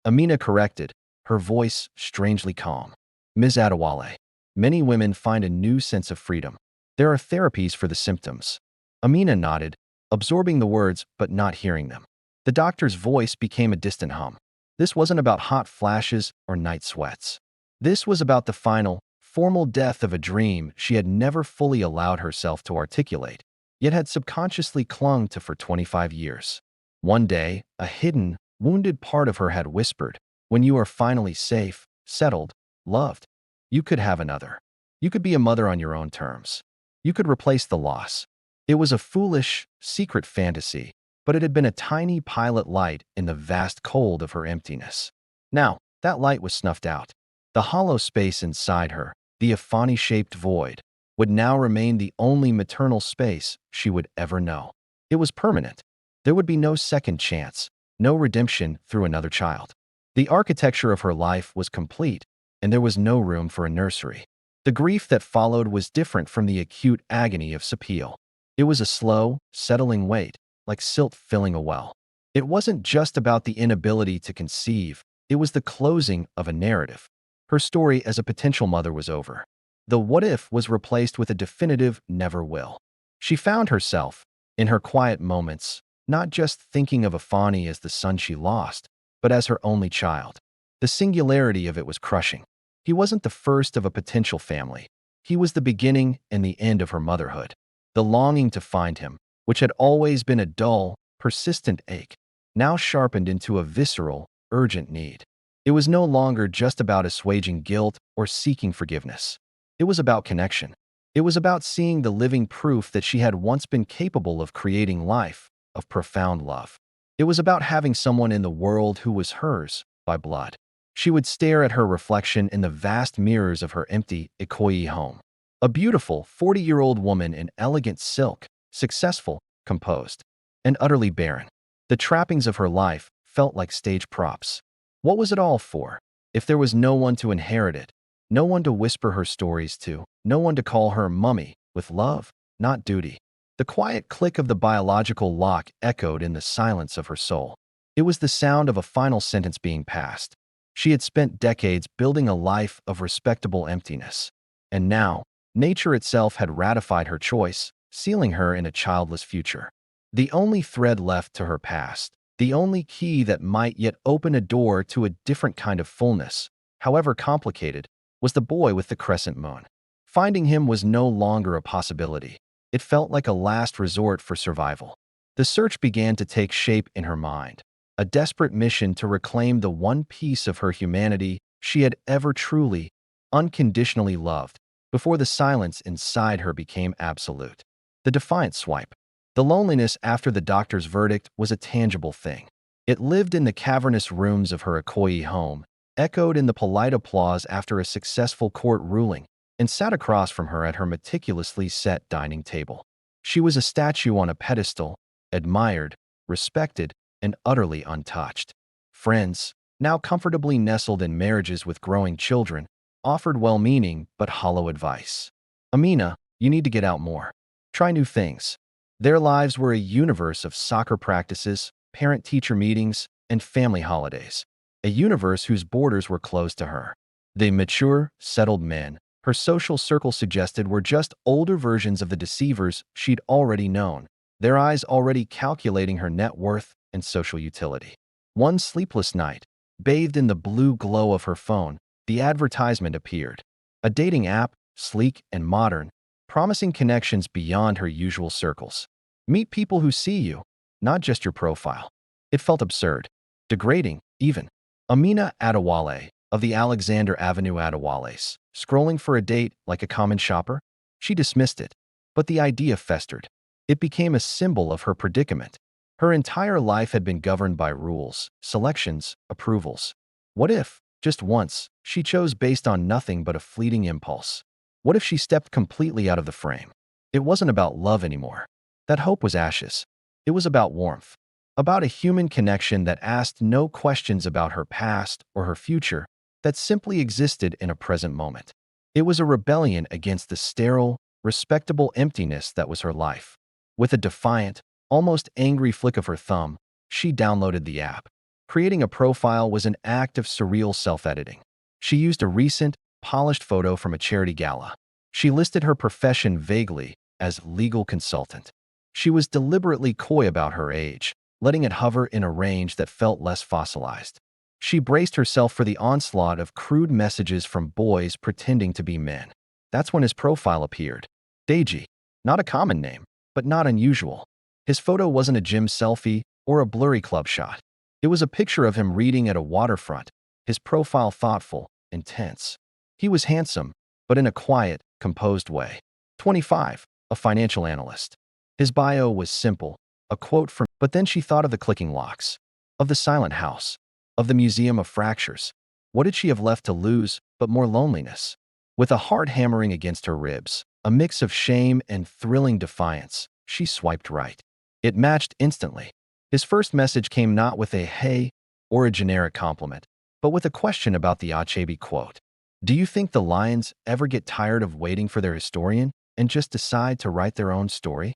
Amina corrected, her voice strangely calm. Ms. Adewale. Many women find a new sense of freedom. There are therapies for the symptoms. Amina nodded, absorbing the words but not hearing them. The doctor's voice became a distant hum. This wasn't about hot flashes or night sweats. This was about the final, formal death of a dream she had never fully allowed herself to articulate, yet had subconsciously clung to for 25 years. One day, a hidden, wounded part of her had whispered, "When you are finally safe, settled, loved, you could have another. You could be a mother on your own terms. You could replace the loss." It was a foolish, secret fantasy, but it had been a tiny pilot light in the vast cold of her emptiness. Now, that light was snuffed out. The hollow space inside her, the Afani-shaped void, would now remain the only maternal space she would ever know. It was permanent. There would be no second chance, no redemption through another child. The architecture of her life was complete, and there was no room for a nursery. The grief that followed was different from the acute agony of Sapil. It was a slow, settling weight, like silt filling a well. It wasn't just about the inability to conceive, it was the closing of a narrative. Her story as a potential mother was over. The what if was replaced with a definitive never will. She found herself, in her quiet moments, not just thinking of Afani as the son she lost, but as her only child. The singularity of it was crushing. He wasn't the first of a potential family. He was the beginning and the end of her motherhood. The longing to find him, which had always been a dull, persistent ache, now sharpened into a visceral, urgent need. It was no longer just about assuaging guilt or seeking forgiveness. It was about connection. It was about seeing the living proof that she had once been capable of creating life, of profound love. It was about having someone in the world who was hers by blood. She would stare at her reflection in the vast mirrors of her empty Ikoyi home. A beautiful 40-year-old woman in elegant silk, successful, composed, and utterly barren. The trappings of her life felt like stage props. What was it all for? If there was no one to inherit it, no one to whisper her stories to, no one to call her mummy, with love, not duty. The quiet click of the biological lock echoed in the silence of her soul. It was the sound of a final sentence being passed. She had spent decades building a life of respectable emptiness. And now, nature itself had ratified her choice, sealing her in a childless future. The only thread left to her past, the only key that might yet open a door to a different kind of fullness, however complicated, was the boy with the crescent moon. Finding him was no longer a possibility. It felt like a last resort for survival. The search began to take shape in her mind, a desperate mission to reclaim the one piece of her humanity she had ever truly, unconditionally loved, before the silence inside her became absolute. The defiant swipe. The loneliness after the doctor's verdict was a tangible thing. It lived in the cavernous rooms of her Ikoyi home, echoed in the polite applause after a successful court ruling, and sat across from her at her meticulously set dining table. She was a statue on a pedestal, admired, respected, and utterly untouched. Friends, now comfortably nestled in marriages with growing children, offered well-meaning but hollow advice. "Amina, you need to get out more. Try new things." Their lives were a universe of soccer practices, parent-teacher meetings, and family holidays. A universe whose borders were closed to her. The mature, settled men her social circle suggested were just older versions of the deceivers she'd already known, their eyes already calculating her net worth and social utility. One sleepless night, bathed in the blue glow of her phone, the advertisement appeared. A dating app, sleek and modern, promising connections beyond her usual circles. "Meet people who see you. not just your profile. It felt absurd, degrading, even. Amina Adewale, of the Alexander Avenue Adewales, scrolling for a date like a common shopper? She dismissed it, but the idea festered. It became a symbol of her predicament. Her entire life had been governed by rules, selections, approvals. What if, just once, she chose based on nothing but a fleeting impulse? What if she stepped completely out of the frame? It wasn't about love anymore. That hope was ashes. It was about warmth, about a human connection that asked no questions about her past or her future, that simply existed in a present moment. It was a rebellion against the sterile, respectable emptiness that was her life. With a defiant, almost angry flick of her thumb, she downloaded the app. Creating a profile was an act of surreal self-editing. She used a recent, polished photo from a charity gala. She listed her profession vaguely as legal consultant. She was deliberately coy about her age, letting it hover in a range that felt less fossilized. She braced herself for the onslaught of crude messages from boys pretending to be men. That's when his profile appeared. Deji, not a common name, but not unusual. His photo wasn't a gym selfie or a blurry club shot. It was a picture of him reading at a waterfront, his profile thoughtful, intense. He was handsome, but in a quiet, composed way. 25, a financial analyst. His bio was simple, a quote from, but then she thought of the clicking locks, of the silent house, of the Museum of Fractures. What did she have left to lose but more loneliness? With a heart hammering against her ribs, a mix of shame and thrilling defiance, she swiped right. It matched instantly. His first message came not with a "hey" or a generic compliment, but with a question about the Achebe quote. Do you think the Lions ever get tired of waiting for their historian and just decide to write their own story?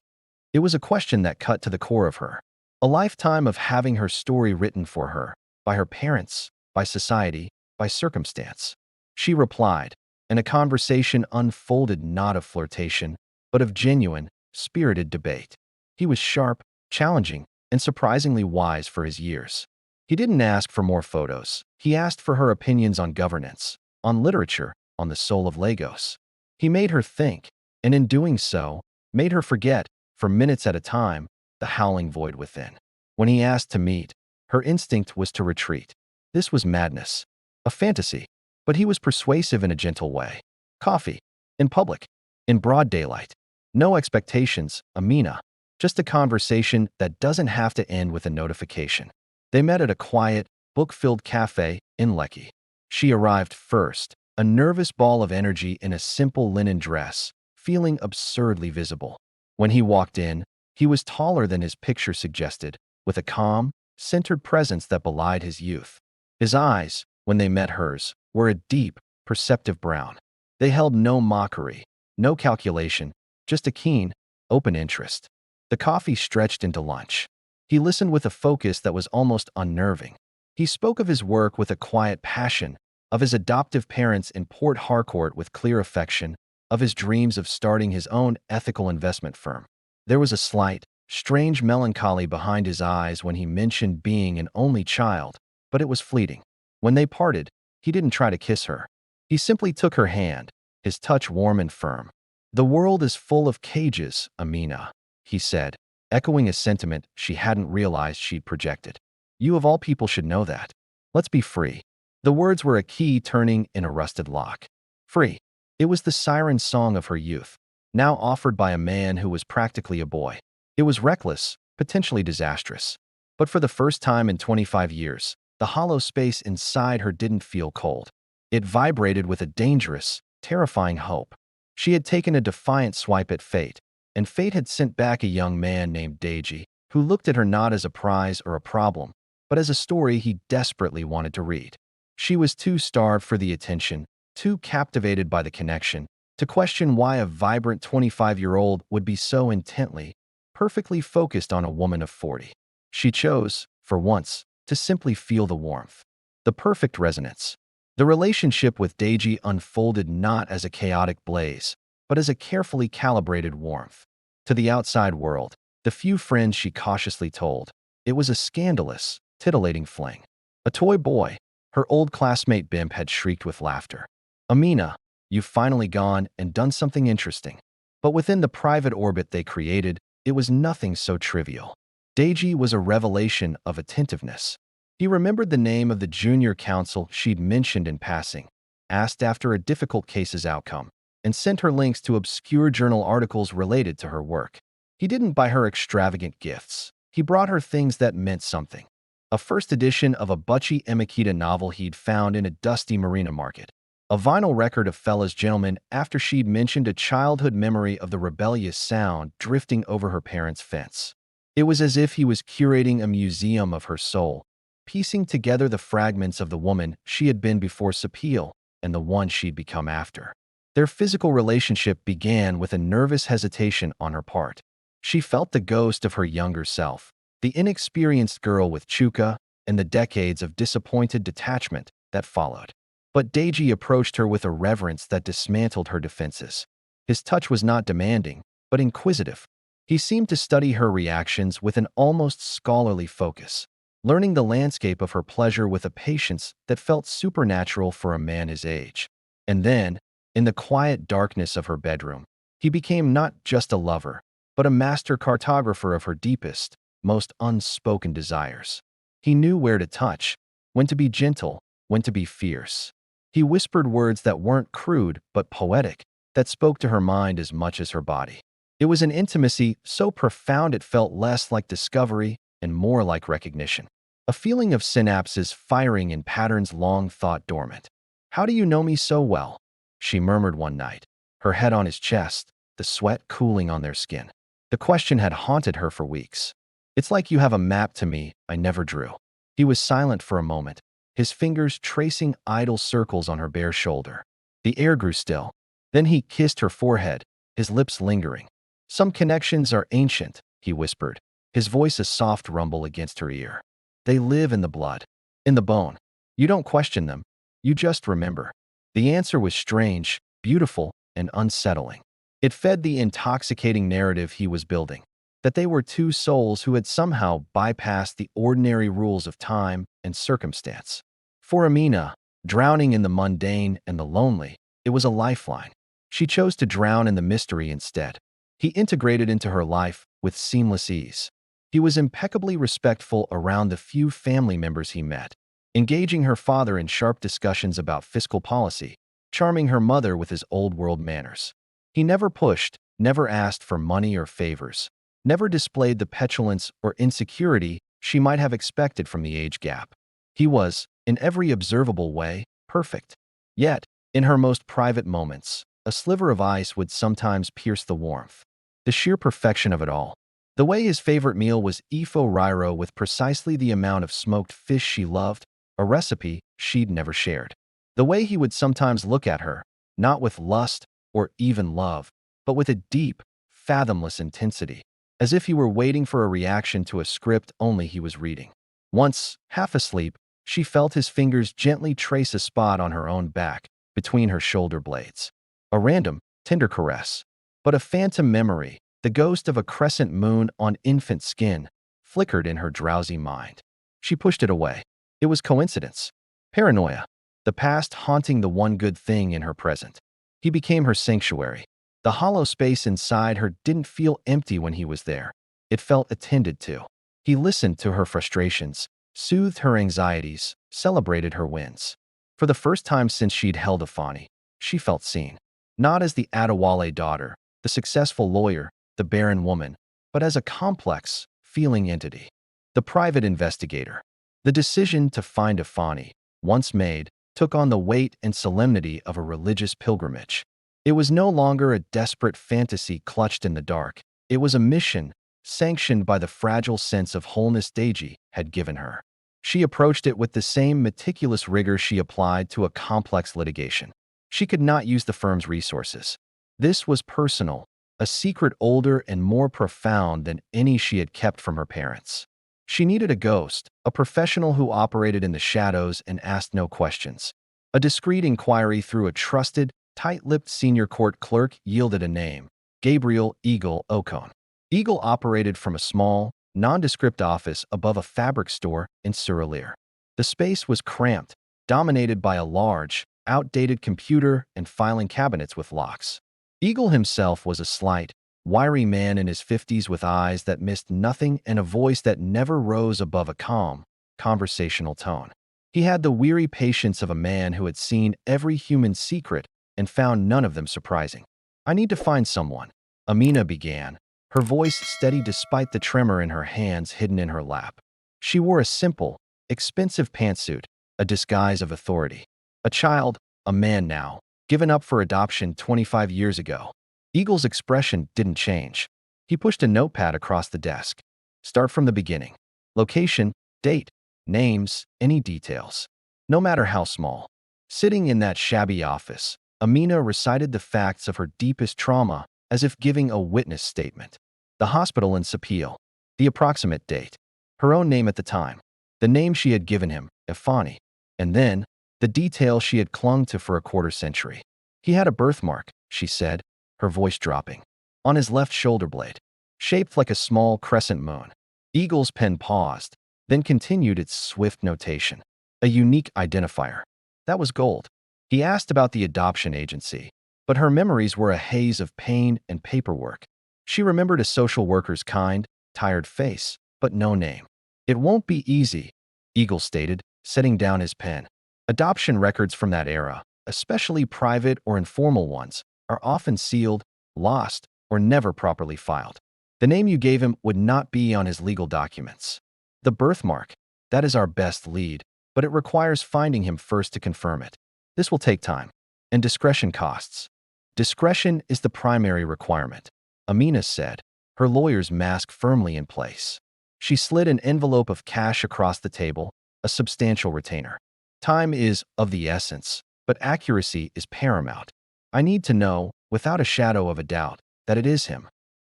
It was a question that cut to the core of her. A lifetime of having her story written for her, by her parents, by society, by circumstance. She replied, and a conversation unfolded not of flirtation, but of genuine, spirited debate. He was sharp, challenging, and surprisingly wise for his years. He didn't ask for more photos. He asked for her opinions on governance, on literature, on the soul of Lagos. He made her think, and in doing so, made her forget, for minutes at a time, the howling void within. When he asked to meet, her instinct was to retreat. This was madness, a fantasy, but he was persuasive in a gentle way. Coffee, in public, in broad daylight. No expectations, Amina. Just a conversation that doesn't have to end with a notification. They met at a quiet, book-filled cafe in Lekki. She arrived first, a nervous ball of energy in a simple linen dress, feeling absurdly visible. When he walked in, he was taller than his picture suggested, with a calm, centered presence that belied his youth. His eyes, when they met hers, were a deep, perceptive brown. They held no mockery, no calculation, just a keen, open interest. The coffee stretched into lunch. He listened with a focus that was almost unnerving. He spoke of his work with a quiet passion, of his adoptive parents in Port Harcourt with clear affection, of his dreams of starting his own ethical investment firm. There was a slight, strange melancholy behind his eyes when he mentioned being an only child, but it was fleeting. When they parted, he didn't try to kiss her. He simply took her hand, his touch warm and firm. The world is full of cages, Amina, he said, echoing a sentiment she hadn't realized she'd projected. You of all people should know that. Let's be free. The words were a key turning in a rusted lock. Free. It was the siren song of her youth, now offered by a man who was practically a boy. It was reckless, potentially disastrous. But for the first time in 25 years, the hollow space inside her didn't feel cold. It vibrated with a dangerous, terrifying hope. She had taken a defiant swipe at fate, and fate had sent back a young man named Deji, who looked at her not as a prize or a problem, but as a story he desperately wanted to read. She was too starved for the attention, too captivated by the connection, to question why a vibrant 25-year-old would be so intently, perfectly focused on a woman of 40. She chose, for once, to simply feel the warmth. The perfect resonance. The relationship with Deji unfolded not as a chaotic blaze, but as a carefully calibrated warmth. To the outside world, the few friends she cautiously told, it was a scandalous, titillating fling. A toy boy, her old classmate Bimp had shrieked with laughter. Amina, you've finally gone and done something interesting. But within the private orbit they created, it was nothing so trivial. Deji was a revelation of attentiveness. He remembered the name of the junior counsel she'd mentioned in passing, asked after a difficult case's outcome, and sent her links to obscure journal articles related to her work. He didn't buy her extravagant gifts. He brought her things that meant something. A first edition of a Buchi Emikita novel he'd found in a dusty marina market. A vinyl record of Fella's Gentleman after she'd mentioned a childhood memory of the rebellious sound drifting over her parents' fence. It was as if he was curating a museum of her soul, piecing together the fragments of the woman she had been before Sapil and the one she'd become after. Their physical relationship began with a nervous hesitation on her part. She felt the ghost of her younger self, the inexperienced girl with Chuka, and the decades of disappointed detachment that followed. But Deji approached her with a reverence that dismantled her defenses. His touch was not demanding, but inquisitive. He seemed to study her reactions with an almost scholarly focus, learning the landscape of her pleasure with a patience that felt supernatural for a man his age. And then, in the quiet darkness of her bedroom, he became not just a lover, but a master cartographer of her deepest, most unspoken desires. He knew where to touch, when to be gentle, when to be fierce. He whispered words that weren't crude but poetic, that spoke to her mind as much as her body. It was an intimacy so profound it felt less like discovery and more like recognition. A feeling of synapses firing in patterns long thought dormant. "How do you know me so well?" she murmured one night, her head on his chest, the sweat cooling on their skin. The question had haunted her for weeks. "It's like you have a map to me I never drew." He was silent for a moment, his fingers tracing idle circles on her bare shoulder. The air grew still. Then he kissed her forehead, his lips lingering. "Some connections are ancient," he whispered, his voice a soft rumble against her ear. "They live in the blood, in the bone. You don't question them, you just remember." The answer was strange, beautiful, and unsettling. It fed the intoxicating narrative he was building, that they were two souls who had somehow bypassed the ordinary rules of time and circumstance. For Amina, drowning in the mundane and the lonely, it was a lifeline. She chose to drown in the mystery instead. He integrated into her life with seamless ease. He was impeccably respectful around the few family members he met, engaging her father in sharp discussions about fiscal policy, charming her mother with his old-world manners. He never pushed, never asked for money or favors, never displayed the petulance or insecurity she might have expected from the age gap. He was, in every observable way, perfect. Yet, in her most private moments, a sliver of ice would sometimes pierce the warmth. The sheer perfection of it all. The way his favorite meal was ifo riro with precisely the amount of smoked fish she loved, a recipe she'd never shared. The way he would sometimes look at her, not with lust or even love, but with a deep, fathomless intensity, as if he were waiting for a reaction to a script only he was reading. Once, half asleep, she felt his fingers gently trace a spot on her own back, between her shoulder blades. A random, tender caress. But a phantom memory, the ghost of a crescent moon on infant skin, flickered in her drowsy mind. She pushed it away. It was coincidence. Paranoia. The past haunting the one good thing in her present. He became her sanctuary. The hollow space inside her didn't feel empty when he was there. It felt attended to. He listened to her frustrations, soothed her anxieties, celebrated her wins. For the first time since she'd held Afani, she felt seen. Not as the Adewale daughter, the successful lawyer, the barren woman, but as a complex, feeling entity. The private investigator. The decision to find Afani, once made, took on the weight and solemnity of a religious pilgrimage. It was no longer a desperate fantasy clutched in the dark. It was a mission, sanctioned by the fragile sense of wholeness Deji had given her. She approached it with the same meticulous rigor she applied to a complex litigation. She could not use the firm's resources. This was personal, a secret older and more profound than any she had kept from her parents. She needed a ghost, a professional who operated in the shadows and asked no questions. A discreet inquiry through a trusted, tight-lipped senior court clerk yielded a name: Gabriel Eagle Ocon. Eagle operated from a small, nondescript office above a fabric store in Suralere. The space was cramped, dominated by a large, outdated computer and filing cabinets with locks. Eagle himself was a slight, Wiry man in his 50s with eyes that missed nothing and a voice that never rose above a calm, conversational tone. He had the weary patience of a man who had seen every human secret and found none of them surprising. "I need to find someone," Amina began, her voice steady despite the tremor in her hands hidden in her lap. She wore a simple, expensive pantsuit, a disguise of authority. A child, a man now, given up for adoption 25 years ago. Eagle's expression didn't change. He pushed a notepad across the desk. "Start from the beginning. Location, date, names, any details. No matter how small." Sitting in that shabby office, Amina recited the facts of her deepest trauma as if giving a witness statement. The hospital in Sapil, the approximate date, her own name at the time, the name she had given him, Efani, and then the detail she had clung to for a quarter century. "He had a birthmark," she said, her voice dropping, "on his left shoulder blade, shaped like a small crescent moon." Eagle's pen paused, then continued its swift notation. "A unique identifier." That was gold. He asked about the adoption agency, but her memories were a haze of pain and paperwork. She remembered a social worker's kind, tired face, but no name. "It won't be easy," Eagle stated, setting down his pen. Adoption records from that era, especially private or informal ones, are often sealed, lost, or never properly filed. The name you gave him would not be on his legal documents. "The birthmark, that is our best lead, but it requires finding him first to confirm it. This will take time, and discretion costs." "Discretion is the primary requirement," Amina said, her lawyer's mask firmly in place. She slid an envelope of cash across the table, a substantial retainer. "Time is of the essence, but accuracy is paramount. I need to know, without a shadow of a doubt, that it is him."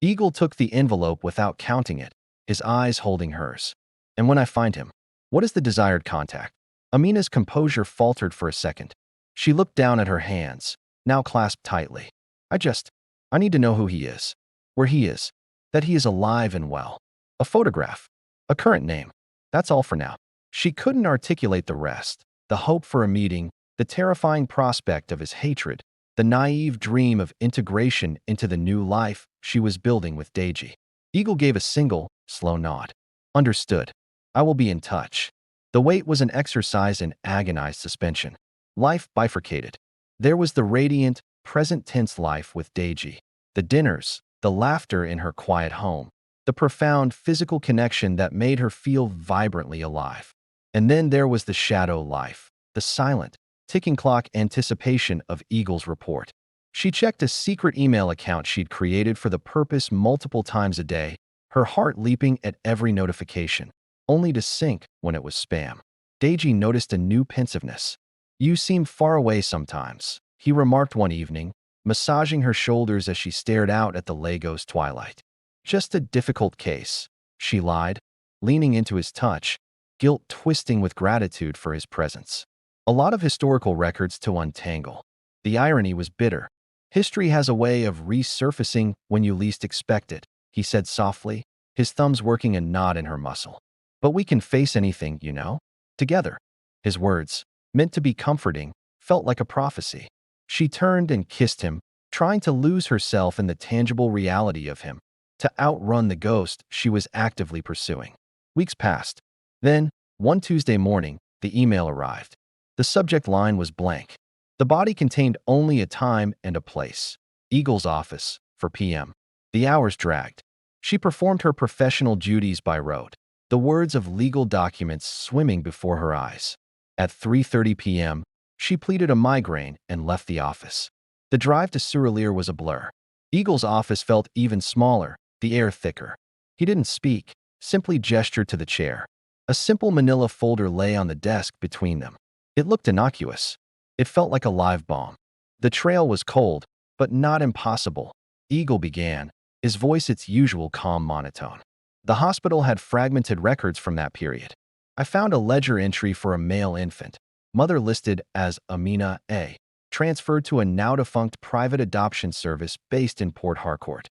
Eagle took the envelope without counting it, his eyes holding hers. "And when I find him, what is the desired contact?" Amina's composure faltered for a second. She looked down at her hands, now clasped tightly. I need to know who he is, where he is, that he is alive and well. A photograph, a current name. That's all for now." She couldn't articulate the rest. The hope for a meeting, the terrifying prospect of his hatred, the naive dream of integration into the new life she was building with Deji. Eagle gave a single, slow nod. "Understood. I will be in touch." The wait was an exercise in agonized suspension. Life bifurcated. There was the radiant, present-tense life with Deji, the dinners, the laughter in her quiet home, the profound physical connection that made her feel vibrantly alive. And then there was the shadow life, the silent, ticking clock anticipation of Eagle's report. She checked a secret email account she'd created for the purpose multiple times a day, her heart leaping at every notification, only to sink when it was spam. Deji noticed a new pensiveness. "You seem far away sometimes," he remarked one evening, massaging her shoulders as she stared out at the Lagos twilight. "Just a difficult case," she lied, leaning into his touch, guilt twisting with gratitude for his presence. "A lot of historical records to untangle." The irony was bitter. "History has a way of resurfacing when you least expect it," he said softly, his thumbs working a knot in her muscle. "But we can face anything, you know, together." His words, meant to be comforting, felt like a prophecy. She turned and kissed him, trying to lose herself in the tangible reality of him, to outrun the ghost she was actively pursuing. Weeks passed. Then, one Tuesday morning, the email arrived. The subject line was blank. The body contained only a time and a place. Eagle's office, for PM. The hours dragged. She performed her professional duties by rote, the words of legal documents swimming before her eyes. At 3:30 p.m., she pleaded a migraine and left the office. The drive to Surulere was a blur. Eagle's office felt even smaller, the air thicker. He didn't speak, simply gestured to the chair. A simple manila folder lay on the desk between them. It looked innocuous. It felt like a live bomb. The trail was cold, but not impossible. Eagle began, his voice its usual calm monotone. The hospital had fragmented records from that period. I found a ledger entry for a male infant, mother listed as Amina A., transferred to a now-defunct private adoption service based in Port Harcourt.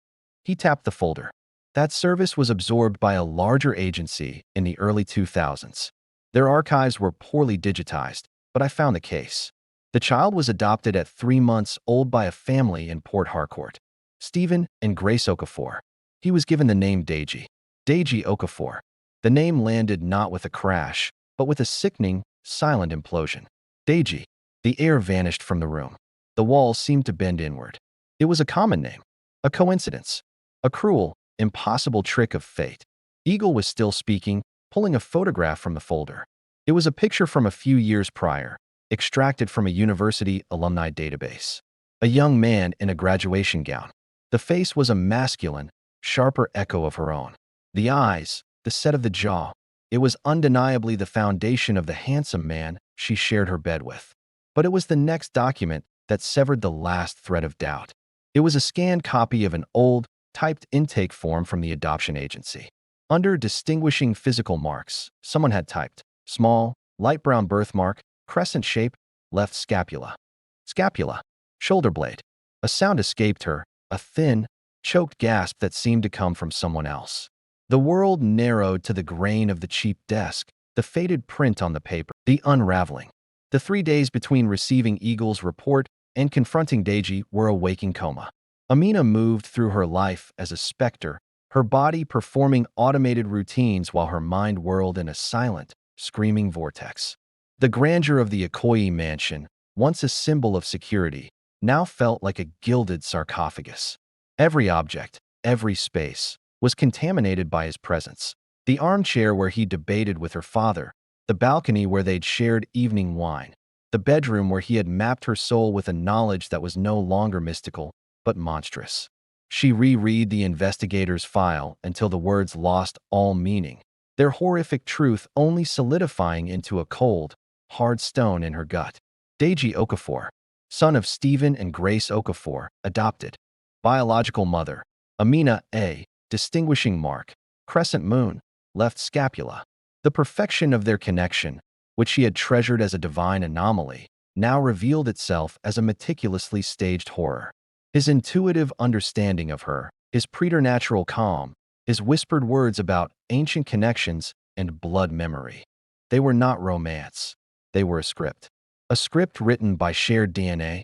He tapped the folder. That service was absorbed by a larger agency in the early 2000s. Their archives were poorly digitized, but I found the case. The child was adopted at 3 months old by a family in Port Harcourt. Stephen and Grace Okafor. He was given the name Deji. Deji Okafor. The name landed not with a crash, but with a sickening, silent implosion. Deji. The air vanished from the room. The walls seemed to bend inward. It was a common name. A coincidence. A cruel, impossible trick of fate. Eagle was still speaking, pulling a photograph from the folder. It was a picture from a few years prior, extracted from a university alumni database. A young man in a graduation gown. The face was a masculine, sharper echo of her own. The eyes, the set of the jaw. It was undeniably the foundation of the handsome man she shared her bed with. But it was the next document that severed the last thread of doubt. It was a scanned copy of an old, typed intake form from the adoption agency. Under distinguishing physical marks, someone had typed, small, light brown birthmark, crescent shape, left scapula. Scapula. Shoulder blade. A sound escaped her, a thin, choked gasp that seemed to come from someone else. The world narrowed to the grain of the cheap desk, the faded print on the paper, the unraveling. The 3 days between receiving Eagle's report and confronting Deji were a waking coma. Amina moved through her life as a specter, her body performing automated routines while her mind whirled in a silent, screaming vortex. The grandeur of the Ikoyi mansion, once a symbol of security, now felt like a gilded sarcophagus. Every object, every space, was contaminated by his presence. The armchair where he debated with her father, the balcony where they'd shared evening wine, the bedroom where he had mapped her soul with a knowledge that was no longer mystical, but monstrous. She reread the investigator's file until the words lost all meaning, their horrific truth only solidifying into a cold, hard stone in her gut. Deji Okafor, son of Stephen and Grace Okafor, adopted. Biological mother, Amina A., distinguishing mark, crescent moon, left scapula. The perfection of their connection, which she had treasured as a divine anomaly, now revealed itself as a meticulously staged horror. His intuitive understanding of her, his preternatural calm, his whispered words about ancient connections and blood memory. They were not romance. They were a script. A script written by shared DNA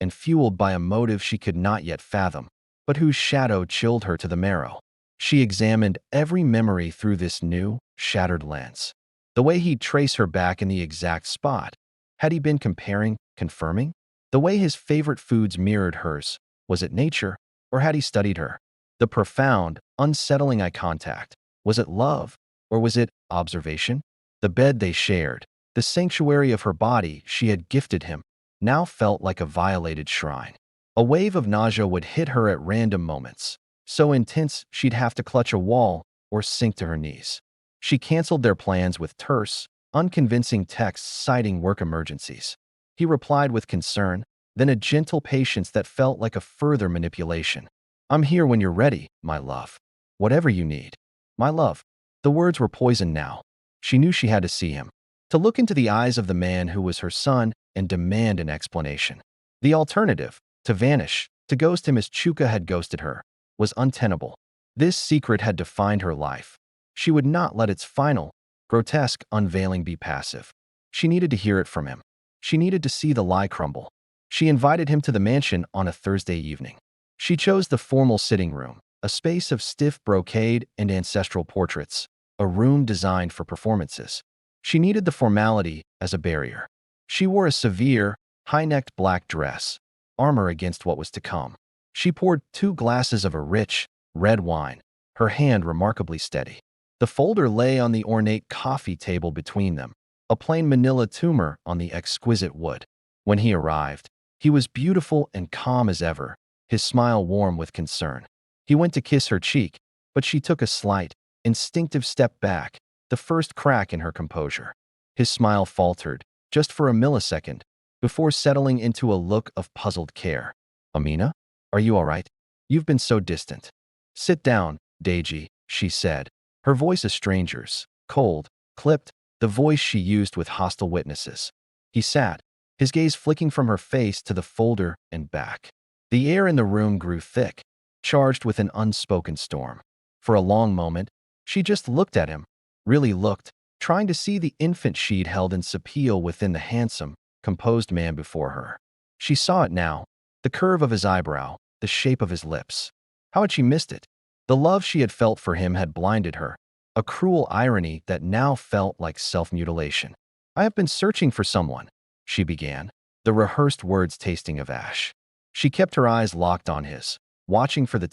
and fueled by a motive she could not yet fathom, but whose shadow chilled her to the marrow. She examined every memory through this new, shattered lens. The way he'd trace her back in the exact spot. Had he been comparing, confirming? The way his favorite foods mirrored hers. Was it nature, or had he studied her? The profound, unsettling eye contact. Was it love, or was it observation? The bed they shared, the sanctuary of her body she had gifted him, now felt like a violated shrine. A wave of nausea would hit her at random moments, so intense she'd have to clutch a wall or sink to her knees. She canceled their plans with terse, unconvincing texts citing work emergencies. He replied with concern, then a gentle patience that felt like a further manipulation. "I'm here when you're ready, my love. Whatever you need. My love." The words were poison now. She knew she had to see him, to look into the eyes of the man who was her son and demand an explanation. The alternative, to vanish, to ghost him as Chuka had ghosted her, was untenable. This secret had defined her life. She would not let its final, grotesque unveiling be passive. She needed to hear it from him. She needed to see the lie crumble. She invited him to the mansion on a Thursday evening. She chose the formal sitting room, a space of stiff brocade and ancestral portraits, a room designed for performances. She needed the formality as a barrier. She wore a severe, high-necked black dress, armor against what was to come. She poured 2 glasses of a rich, red wine, her hand remarkably steady. The folder lay on the ornate coffee table between them, a plain manila tumor on the exquisite wood. When he arrived, he was beautiful and calm as ever, his smile warm with concern. He went to kiss her cheek, but she took a slight, instinctive step back, the first crack in her composure. His smile faltered, just for a millisecond, before settling into a look of puzzled care. "Amina? Are you all right? You've been so distant." "Sit down, Deji," she said, her voice a stranger's, cold, clipped, the voice she used with hostile witnesses. He sat, his gaze flicking from her face to the folder and back. The air in the room grew thick, charged with an unspoken storm. For a long moment, she just looked at him, really looked, trying to see the infant she'd held in Sapil within the handsome, composed man before her. She saw it now, the curve of his eyebrow, the shape of his lips. How had she missed it? The love she had felt for him had blinded her, a cruel irony that now felt like self-mutilation. "I have been searching for someone," she began, the rehearsed words tasting of ash. She kept her eyes locked on his, watching for the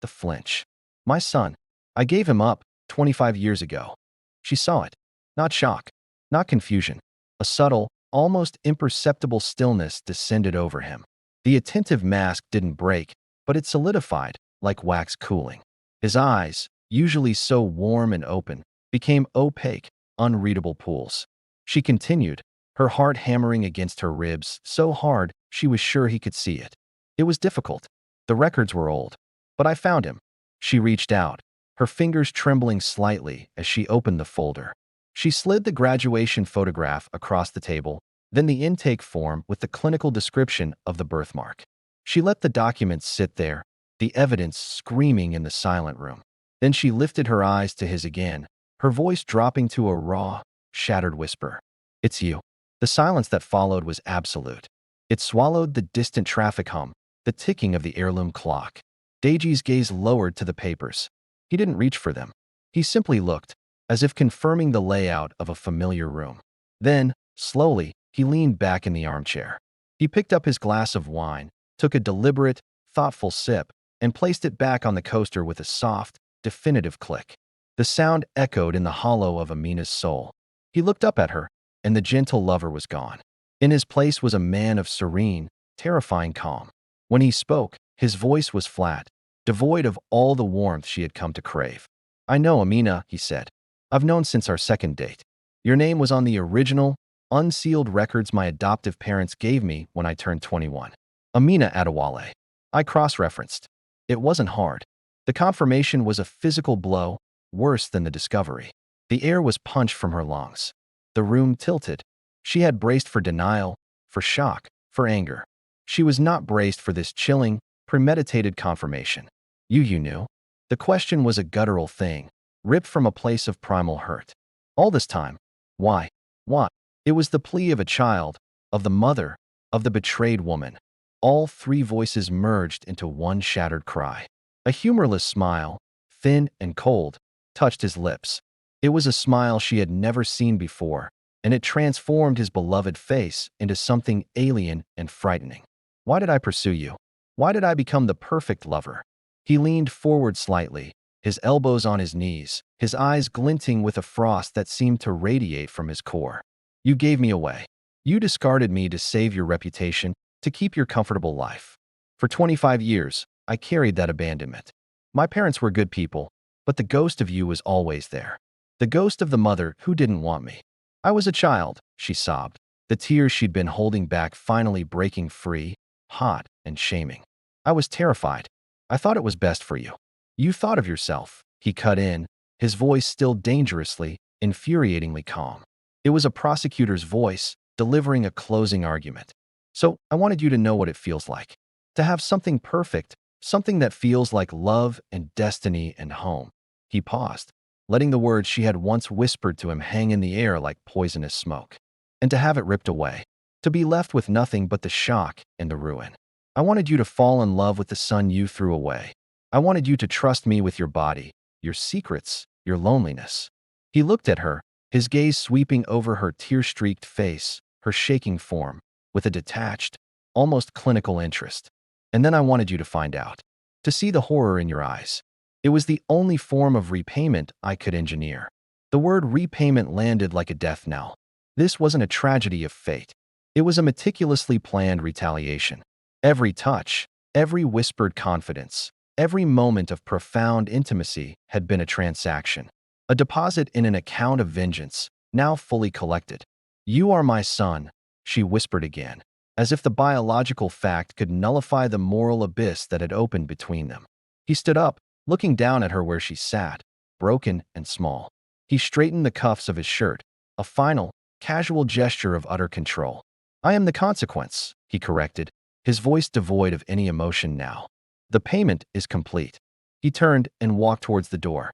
flinch. "My son. I gave him up 25 years ago." She saw it. Not shock, not confusion. A subtle, almost imperceptible stillness descended over him. The attentive mask didn't break, but it solidified, like wax cooling. His eyes, usually so warm and open, became opaque, unreadable pools. She continued, her heart hammering against her ribs so hard she was sure he could see it. "It was difficult. The records were old. But I found him." She reached out, her fingers trembling slightly as she opened the folder. She slid the graduation photograph across the table, then the intake form with the clinical description of the birthmark. She let the documents sit there, the evidence screaming in the silent room. Then she lifted her eyes to his again, her voice dropping to a raw, shattered whisper. "It's you." The silence that followed was absolute. It swallowed the distant traffic hum, the ticking of the heirloom clock. Deiji's gaze lowered to the papers. He didn't reach for them. He simply looked, as if confirming the layout of a familiar room. Then, slowly, he leaned back in the armchair. He picked up his glass of wine, took a deliberate, thoughtful sip, and placed it back on the coaster with a soft, definitive click. The sound echoed in the hollow of Amina's soul. He looked up at her, and the gentle lover was gone. In his place was a man of serene, terrifying calm. When he spoke, his voice was flat, devoid of all the warmth she had come to crave. "I know, Amina," he said. "I've known since our second date. Your name was on the original, unsealed records my adoptive parents gave me when I turned 21. Amina Adewale." I cross-referenced. It wasn't hard. The confirmation was a physical blow, worse than the discovery. The air was punched from her lungs. The room tilted. She had braced for denial, for shock, for anger. She was not braced for this chilling, premeditated confirmation. You knew." The question was a guttural thing, ripped from a place of primal hurt. "All this time? Why? Why?" It was the plea of a child, of the mother, of the betrayed woman. All three voices merged into one shattered cry. A humorless smile, thin and cold, touched his lips. It was a smile she had never seen before, and it transformed his beloved face into something alien and frightening. "Why did I pursue you? Why did I become the perfect lover?" He leaned forward slightly, his elbows on his knees, his eyes glinting with a frost that seemed to radiate from his core. "You gave me away. You discarded me to save your reputation, to keep your comfortable life. For 25 years, I carried that abandonment. My parents were good people, but the ghost of you was always there. The ghost of the mother who didn't want me. I was a child," she sobbed, the tears she'd been holding back finally breaking free, hot and shaming. "I was terrified. I thought it was best for you. You thought of yourself," he cut in, his voice still dangerously, infuriatingly calm. It was a prosecutor's voice, delivering a closing argument. "So, I wanted you to know what it feels like. To have something perfect, something that feels like love and destiny and home." He paused, letting the words she had once whispered to him hang in the air like poisonous smoke. "And to have it ripped away. To be left with nothing but the shock and the ruin. I wanted you to fall in love with the son you threw away. I wanted you to trust me with your body, your secrets, your loneliness." He looked at her, his gaze sweeping over her tear-streaked face, her shaking form, with a detached, almost clinical interest. "And then I wanted you to find out. To see the horror in your eyes. It was the only form of repayment I could engineer." The word repayment landed like a death knell. This wasn't a tragedy of fate. It was a meticulously planned retaliation. Every touch, every whispered confidence, every moment of profound intimacy had been a transaction. A deposit in an account of vengeance, now fully collected. "You are my son," she whispered again, as if the biological fact could nullify the moral abyss that had opened between them. He stood up, looking down at her where she sat, broken and small. He straightened the cuffs of his shirt, a final, casual gesture of utter control. "I am the consequence," he corrected, his voice devoid of any emotion now. "The payment is complete." He turned and walked towards the door.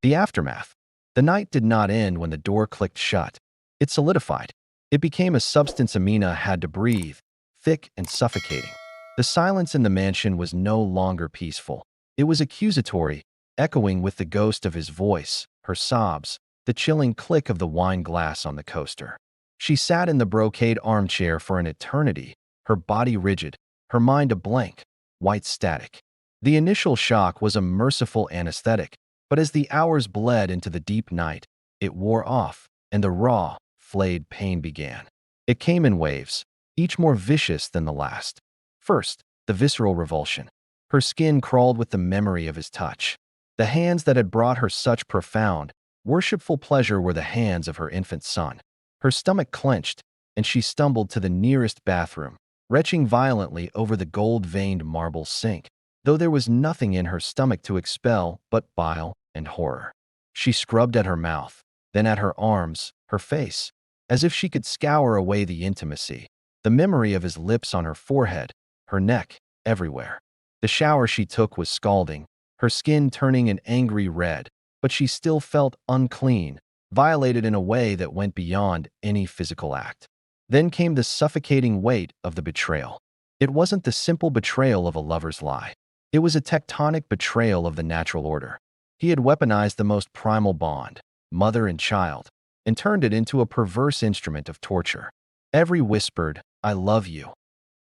The aftermath. The night did not end when the door clicked shut. It solidified. It became a substance Amina had to breathe, thick and suffocating. The silence in the mansion was no longer peaceful. It was accusatory, echoing with the ghost of his voice, her sobs, the chilling click of the wine glass on the coaster. She sat in the brocade armchair for an eternity, her body rigid, her mind a blank, white static. The initial shock was a merciful anesthetic, but as the hours bled into the deep night, it wore off, and the raw, flayed pain began. It came in waves, each more vicious than the last. First, the visceral revulsion. Her skin crawled with the memory of his touch. The hands that had brought her such profound, worshipful pleasure were the hands of her infant son. Her stomach clenched, and she stumbled to the nearest bathroom, retching violently over the gold-veined marble sink, though there was nothing in her stomach to expel but bile and horror. She scrubbed at her mouth, then at her arms, her face, as if she could scour away the intimacy, the memory of his lips on her forehead, her neck, everywhere. The shower she took was scalding, her skin turning an angry red, but she still felt unclean, violated in a way that went beyond any physical act. Then came the suffocating weight of the betrayal. It wasn't the simple betrayal of a lover's lie. It was a tectonic betrayal of the natural order. He had weaponized the most primal bond, mother and child, and turned it into a perverse instrument of torture. Every whispered, "I love you,"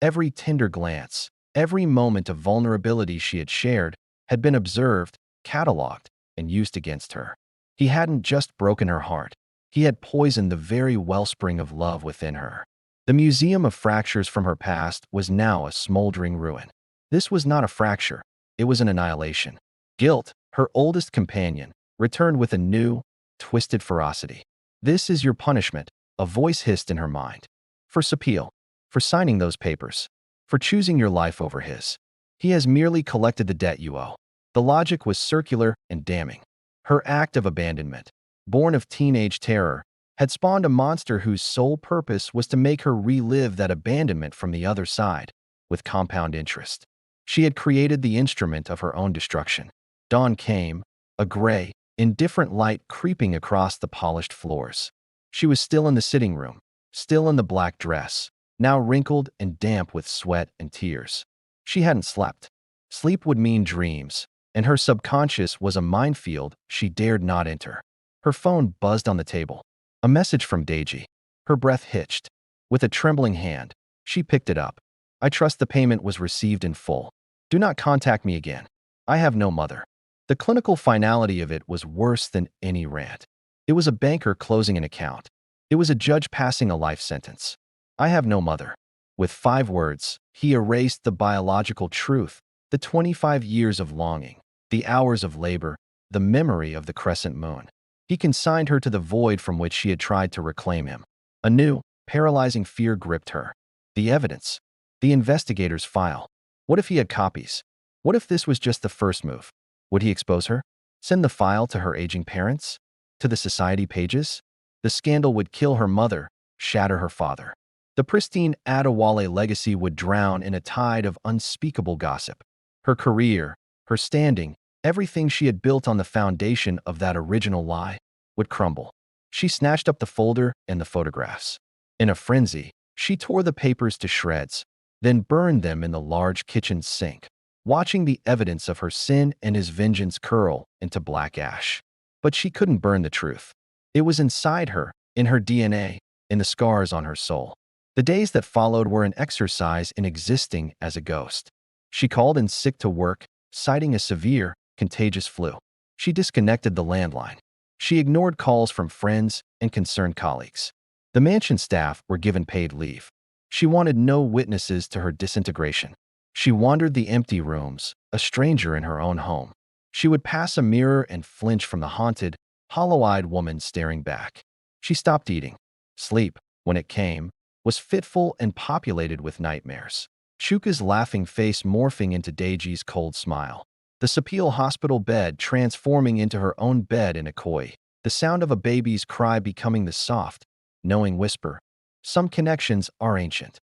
every tender glance, every moment of vulnerability she had shared had been observed, catalogued, and used against her. He hadn't just broken her heart. He had poisoned the very wellspring of love within her. The museum of fractures from her past was now a smoldering ruin. This was not a fracture. It was an annihilation. Guilt, her oldest companion, returned with a new, twisted ferocity. "This is your punishment," a voice hissed in her mind. "For Sapil, for signing those papers, for choosing your life over his. He has merely collected the debt you owe." The logic was circular and damning. Her act of abandonment, born of teenage terror, had spawned a monster whose sole purpose was to make her relive that abandonment from the other side, with compound interest. She had created the instrument of her own destruction. Dawn came, a gray, indifferent light creeping across the polished floors. She was still in the sitting room, still in the black dress, now wrinkled and damp with sweat and tears. She hadn't slept. Sleep would mean dreams, and her subconscious was a minefield she dared not enter. Her phone buzzed on the table. A message from Deji. Her breath hitched. With a trembling hand, she picked it up. "I trust the payment was received in full. Do not contact me again. I have no mother." The clinical finality of it was worse than any rant. It was a banker closing an account. It was a judge passing a life sentence. "I have no mother." With 5 words, he erased the biological truth, the 25 years of longing, the hours of labor, the memory of the crescent moon. He consigned her to the void from which she had tried to reclaim him. A new, paralyzing fear gripped her. The evidence. The investigator's file. What if he had copies? What if this was just the first move? Would he expose her? Send the file to her aging parents? To the society pages? The scandal would kill her mother, shatter her father. The pristine Adewale legacy would drown in a tide of unspeakable gossip. Her career, her standing, everything she had built on the foundation of that original lie would crumble. She snatched up the folder and the photographs. In a frenzy, she tore the papers to shreds, then burned them in the large kitchen sink, watching the evidence of her sin and his vengeance curl into black ash. But she couldn't burn the truth. It was inside her, in her DNA, in the scars on her soul. The days that followed were an exercise in existing as a ghost. She called in sick to work, citing a severe, contagious flu. She disconnected the landline. She ignored calls from friends and concerned colleagues. The mansion staff were given paid leave. She wanted no witnesses to her disintegration. She wandered the empty rooms, a stranger in her own home. She would pass a mirror and flinch from the haunted, hollow-eyed woman staring back. She stopped eating. Sleep, when it came, was fitful and populated with nightmares. Chuka's laughing face morphing into Deji's cold smile. The Sapil hospital bed transforming into her own bed in Akoi. The sound of a baby's cry becoming the soft, knowing whisper. Some connections are ancient.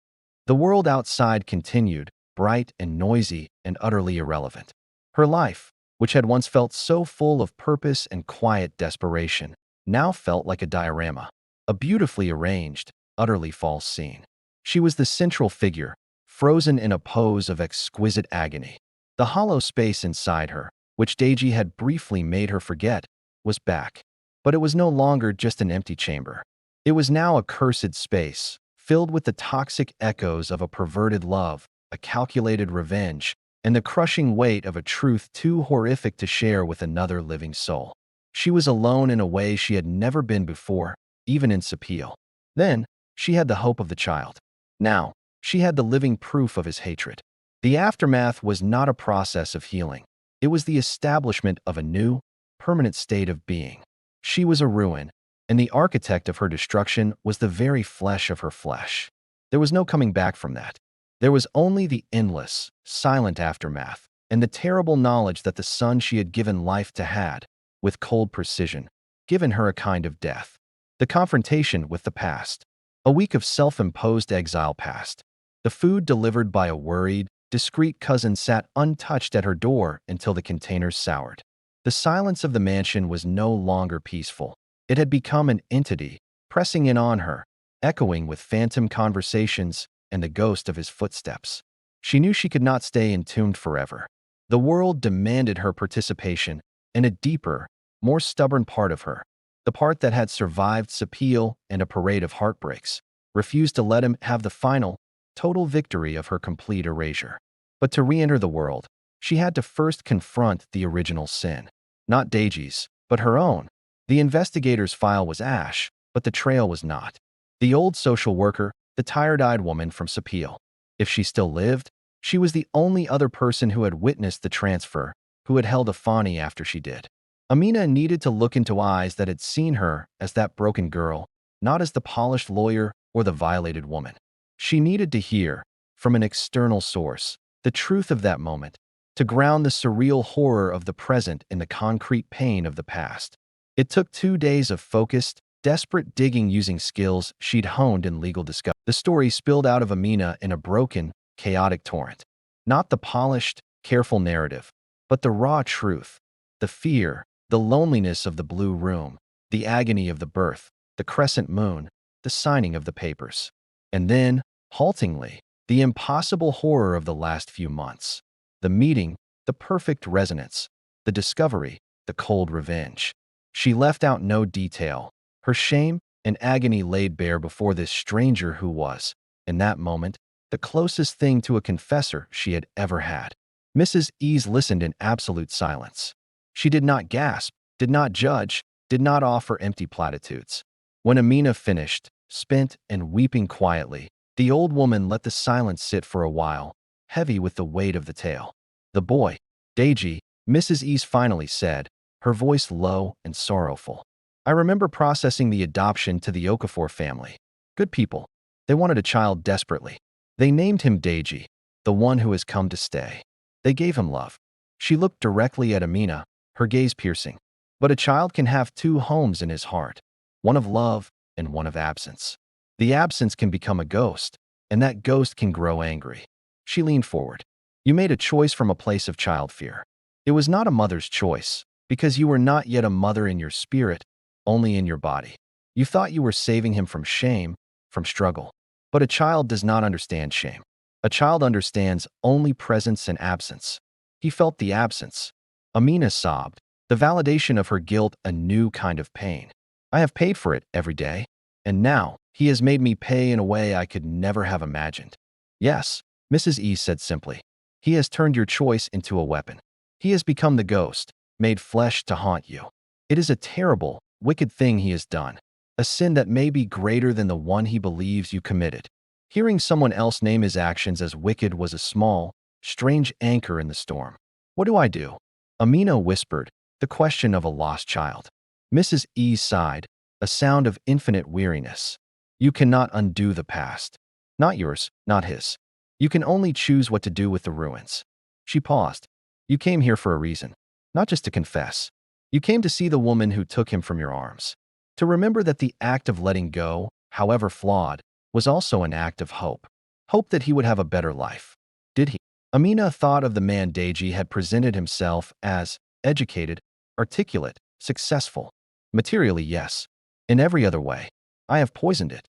The world outside continued, bright and noisy and utterly irrelevant. Her life, which had once felt so full of purpose and quiet desperation, now felt like a diorama, a beautifully arranged, utterly false scene. She was the central figure, frozen in a pose of exquisite agony. The hollow space inside her, which Deji had briefly made her forget, was back. But it was no longer just an empty chamber. It was now a cursed space, filled with the toxic echoes of a perverted love, a calculated revenge, and the crushing weight of a truth too horrific to share with another living soul. She was alone in a way she had never been before, even in Sapil. Then, she had the hope of the child. Now, she had the living proof of his hatred. The aftermath was not a process of healing. It was the establishment of a new, permanent state of being. She was a ruin, and the architect of her destruction was the very flesh of her flesh. There was no coming back from that. There was only the endless, silent aftermath, and the terrible knowledge that the son she had given life to had, with cold precision, given her a kind of death. The confrontation with the past. A week of self-imposed exile passed. The food delivered by a worried, discreet cousin sat untouched at her door until the containers soured. The silence of the mansion was no longer peaceful. It had become an entity, pressing in on her, echoing with phantom conversations and the ghost of his footsteps. She knew she could not stay entombed forever. The world demanded her participation, and a deeper, more stubborn part of her, the part that had survived Sapil and a parade of heartbreaks, refused to let him have the final, total victory of her complete erasure. But to re-enter the world, she had to first confront the original sin. Not Deji's, but her own. The investigator's file was ash, but the trail was not. The old social worker, the tired-eyed woman from Sapil. If she still lived, she was the only other person who had witnessed the transfer, who had held Afani after she did. Amina needed to look into eyes that had seen her as that broken girl, not as the polished lawyer or the violated woman. She needed to hear, from an external source, the truth of that moment, to ground the surreal horror of the present in the concrete pain of the past. It took 2 days of focused, desperate digging using skills she'd honed in legal discovery. The story spilled out of Amina in a broken, chaotic torrent. Not the polished, careful narrative, but the raw truth, the fear, the loneliness of the blue room, the agony of the birth, the crescent moon, the signing of the papers. And then, haltingly, the impossible horror of the last few months. The meeting, the perfect resonance, the discovery, the cold revenge. She left out no detail. Her shame and agony laid bare before this stranger who was, in that moment, the closest thing to a confessor she had ever had. Mrs. Ease listened in absolute silence. She did not gasp, did not judge, did not offer empty platitudes. When Amina finished, spent and weeping quietly, the old woman let the silence sit for a while, heavy with the weight of the tale. The boy, Deji, Mrs. Ease finally said, her voice low and sorrowful. I remember processing the adoption to the Okafor family. Good people. They wanted a child desperately. They named him Deji, the one who has come to stay. They gave him love. She looked directly at Amina, her gaze piercing. But a child can have 2 homes in his heart, one of love and one of absence. The absence can become a ghost, and that ghost can grow angry. She leaned forward. You made a choice from a place of child fear. It was not a mother's choice, because you were not yet a mother in your spirit, only in your body. You thought you were saving him from shame, from struggle. But a child does not understand shame. A child understands only presence and absence. He felt the absence. Amina sobbed, the validation of her guilt a new kind of pain. I have paid for it every day, and now he has made me pay in a way I could never have imagined. Yes, Mrs. E said simply. He has turned your choice into a weapon. He has become the ghost, made flesh to haunt you. It is a terrible, wicked thing he has done, a sin that may be greater than the one he believes you committed. Hearing someone else name his actions as wicked was a small, strange anchor in the storm. What do I do? Amina whispered, the question of a lost child. Mrs. E sighed, a sound of infinite weariness. You cannot undo the past. Not yours, not his. You can only choose what to do with the ruins. She paused. You came here for a reason, not just to confess. You came to see the woman who took him from your arms. To remember that the act of letting go, however flawed, was also an act of hope. Hope that he would have a better life. Did he? Amina thought of the man Deji had presented himself as educated, articulate, successful. Materially, yes. In every other way. I have poisoned it.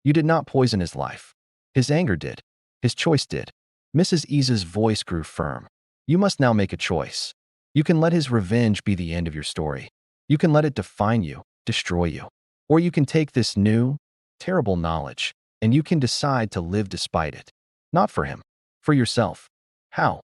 You did not poison his life. His anger did. His choice did. Mrs. Ease's voice grew firm. You must now make a choice. You can let his revenge be the end of your story. You can let it define you, destroy you. Or you can take this new, terrible knowledge, and you can decide to live despite it. Not for him, for yourself. How?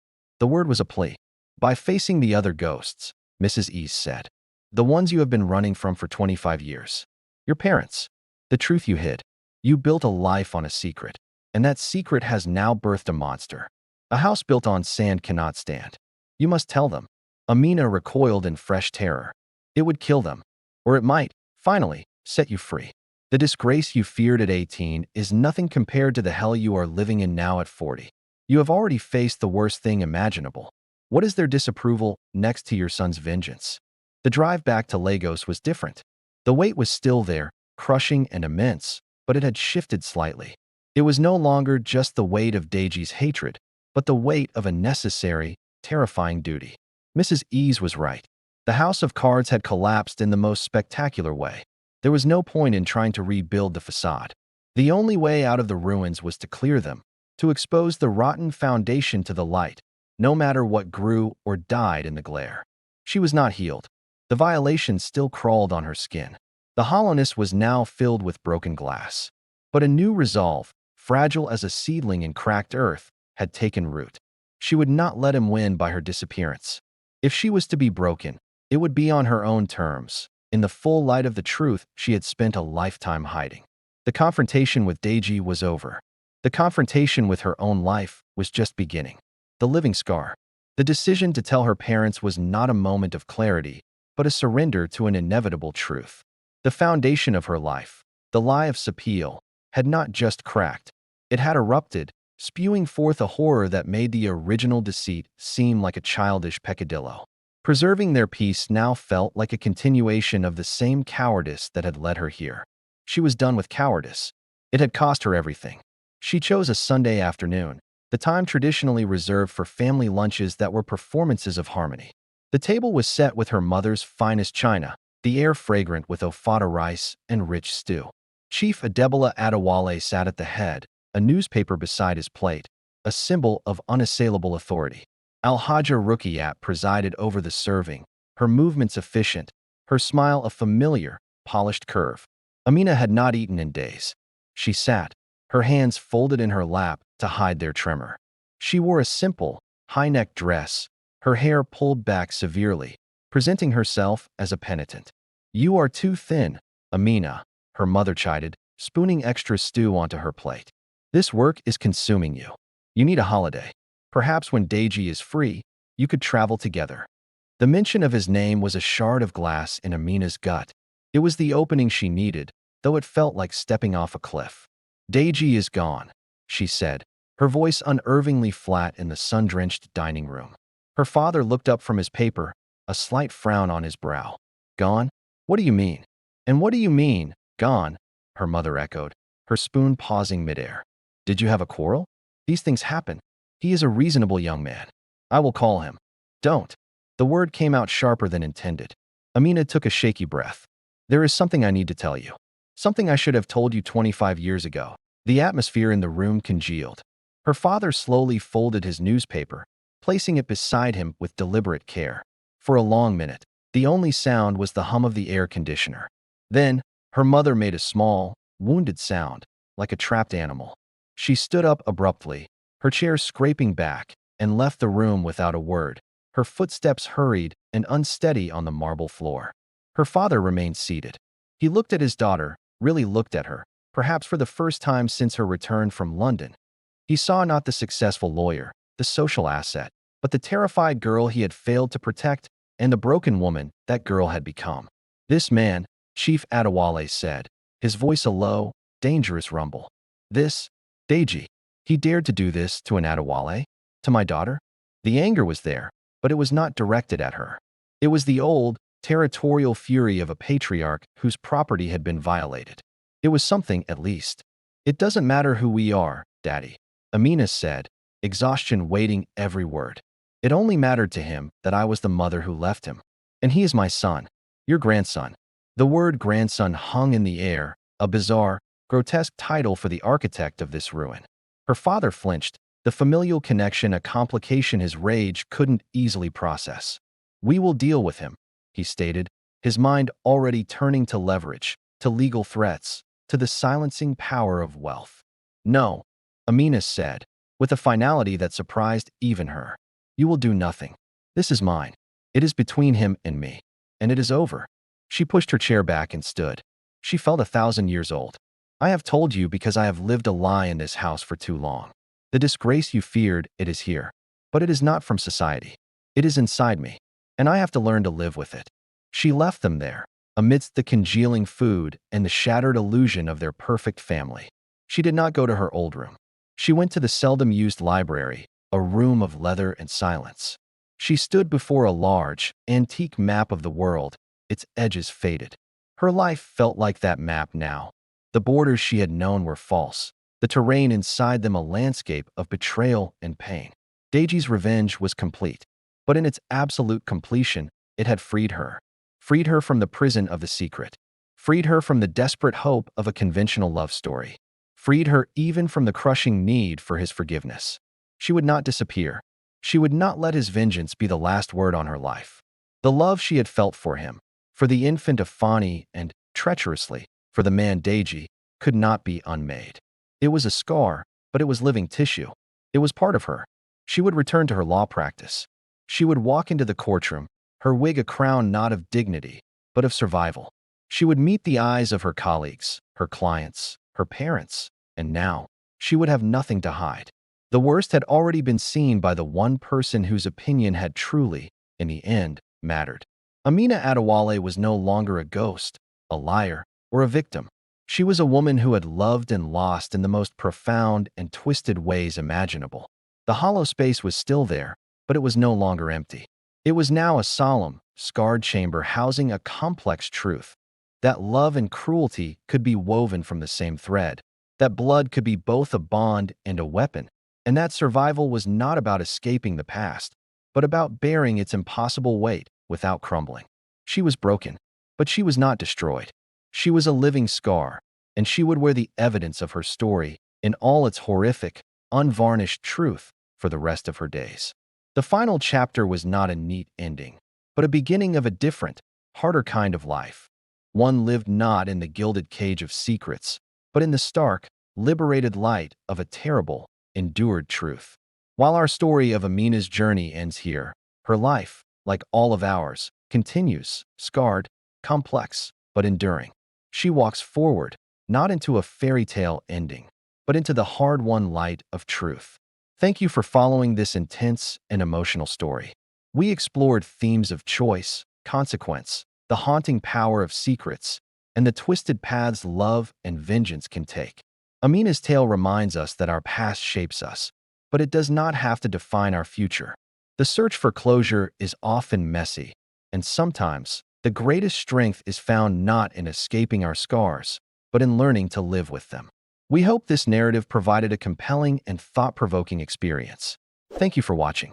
The word was a plea. By facing the other ghosts, Mrs. Ease said. The ones you have been running from for 25 years. Your parents. The truth you hid. You built a life on a secret, and that secret has now birthed a monster. A house built on sand cannot stand. You must tell them. Amina recoiled in fresh terror. It would kill them. Or it might, finally, set you free. The disgrace you feared at 18 is nothing compared to the hell you are living in now at 40. You have already faced the worst thing imaginable. What is their disapproval next to your son's vengeance? The drive back to Lagos was different. The weight was still there, crushing and immense, but it had shifted slightly. It was no longer just the weight of Deji's hatred, but the weight of a necessary, terrifying duty. Mrs. Ease was right. The house of cards had collapsed in the most spectacular way. There was no point in trying to rebuild the facade. The only way out of the ruins was to clear them, to expose the rotten foundation to the light, no matter what grew or died in the glare. She was not healed. The violation still crawled on her skin. The hollowness was now filled with broken glass. But a new resolve, fragile as a seedling in cracked earth, had taken root. She would not let him win by her disappearance. If she was to be broken, it would be on her own terms, in the full light of the truth she had spent a lifetime hiding. The confrontation with Deji was over. The confrontation with her own life was just beginning. The living scar. The decision to tell her parents was not a moment of clarity, but a surrender to an inevitable truth. The foundation of her life, the lie of Sapil, had not just cracked. It had erupted, spewing forth a horror that made the original deceit seem like a childish peccadillo. Preserving their peace now felt like a continuation of the same cowardice that had led her here. She was done with cowardice. It had cost her everything. She chose a Sunday afternoon, the time traditionally reserved for family lunches that were performances of harmony. The table was set with her mother's finest china, the air fragrant with ofada rice and rich stew. Chief Adebola Adewale sat at the head, a newspaper beside his plate, a symbol of unassailable authority. Alhaja Ruqayyat presided over the serving, her movements efficient, her smile a familiar, polished curve. Amina had not eaten in days. She sat, her hands folded in her lap to hide their tremor. She wore a simple, high-necked dress, her hair pulled back severely, presenting herself as a penitent. You are too thin, Amina, her mother chided, spooning extra stew onto her plate. This work is consuming you. You need a holiday. Perhaps when Deji is free, you could travel together. The mention of his name was a shard of glass in Amina's gut. It was the opening she needed, though it felt like stepping off a cliff. Deji is gone, she said, her voice unervingly flat in the sun-drenched dining room. Her father looked up from his paper, a slight frown on his brow. Gone? What do you mean? And what do you mean, gone? Her mother echoed, her spoon pausing midair. Did you have a quarrel? These things happen. He is a reasonable young man. I will call him. Don't. The word came out sharper than intended. Amina took a shaky breath. There is something I need to tell you. Something I should have told you 25 years ago. The atmosphere in the room congealed. Her father slowly folded his newspaper, placing it beside him with deliberate care. For a long minute, the only sound was the hum of the air conditioner. Then, her mother made a small, wounded sound, like a trapped animal. She stood up abruptly, her chair scraping back, and left the room without a word, her footsteps hurried and unsteady on the marble floor. Her father remained seated. He looked at his daughter, really looked at her, perhaps for the first time since her return from London. He saw not the successful lawyer, the social asset, but the terrified girl he had failed to protect and the broken woman that girl had become. This man, Chief Adewale said, his voice a low, dangerous rumble. This, Deji. He dared to do this to an Adewale? To my daughter? The anger was there, but it was not directed at her. It was the old, territorial fury of a patriarch whose property had been violated. It was something, at least. It doesn't matter who we are, Daddy, Amina said, exhaustion weighting every word. It only mattered to him that I was the mother who left him. And he is my son, your grandson. The word grandson hung in the air, a bizarre, grotesque title for the architect of this ruin. Her father flinched, the familial connection a complication his rage couldn't easily process. "We will deal with him," he stated, his mind already turning to leverage, to legal threats, to the silencing power of wealth. "No," Amina said, with a finality that surprised even her. "You will do nothing. This is mine. It is between him and me. And it is over." She pushed her chair back and stood. She felt 1,000 years old. "I have told you because I have lived a lie in this house for too long. The disgrace you feared, it is here. But it is not from society. It is inside me. And I have to learn to live with it." She left them there, amidst the congealing food and the shattered illusion of their perfect family. She did not go to her old room. She went to the seldom-used library, a room of leather and silence. She stood before a large, antique map of the world, its edges faded. Her life felt like that map now. The borders she had known were false, the terrain inside them a landscape of betrayal and pain. Deji's revenge was complete, but in its absolute completion, it had freed her. Freed her from the prison of the secret. Freed her from the desperate hope of a conventional love story. Freed her even from the crushing need for his forgiveness. She would not disappear. She would not let his vengeance be the last word on her life. The love she had felt for him, for the infant of Fani and, treacherously, for the man Deji, could not be unmade. It was a scar, but it was living tissue. It was part of her. She would return to her law practice. She would walk into the courtroom, her wig a crown not of dignity, but of survival. She would meet the eyes of her colleagues, her clients, her parents, and now, she would have nothing to hide. The worst had already been seen by the one person whose opinion had truly, in the end, mattered. Amina Adewale was no longer a ghost, a liar, or a victim. She was a woman who had loved and lost in the most profound and twisted ways imaginable. The hollow space was still there, but it was no longer empty. It was now a solemn, scarred chamber housing a complex truth. That love and cruelty could be woven from the same thread. That blood could be both a bond and a weapon. And that survival was not about escaping the past, but about bearing its impossible weight without crumbling. She was broken, but she was not destroyed. She was a living scar, and she would wear the evidence of her story in all its horrific, unvarnished truth for the rest of her days. The final chapter was not a neat ending, but a beginning of a different, harder kind of life. One lived not in the gilded cage of secrets, but in the stark, liberated light of a terrible, endured truth. While our story of Amina's journey ends here, her life, like all of ours, continues, scarred, complex, but enduring. She walks forward, not into a fairy tale ending, but into the hard-won light of truth. Thank you for following this intense and emotional story. We explored themes of choice, consequence, the haunting power of secrets, and the twisted paths love and vengeance can take. Amina's tale reminds us that our past shapes us, but it does not have to define our future. The search for closure is often messy, and sometimes the greatest strength is found not in escaping our scars, but in learning to live with them. We hope this narrative provided a compelling and thought-provoking experience. Thank you for watching.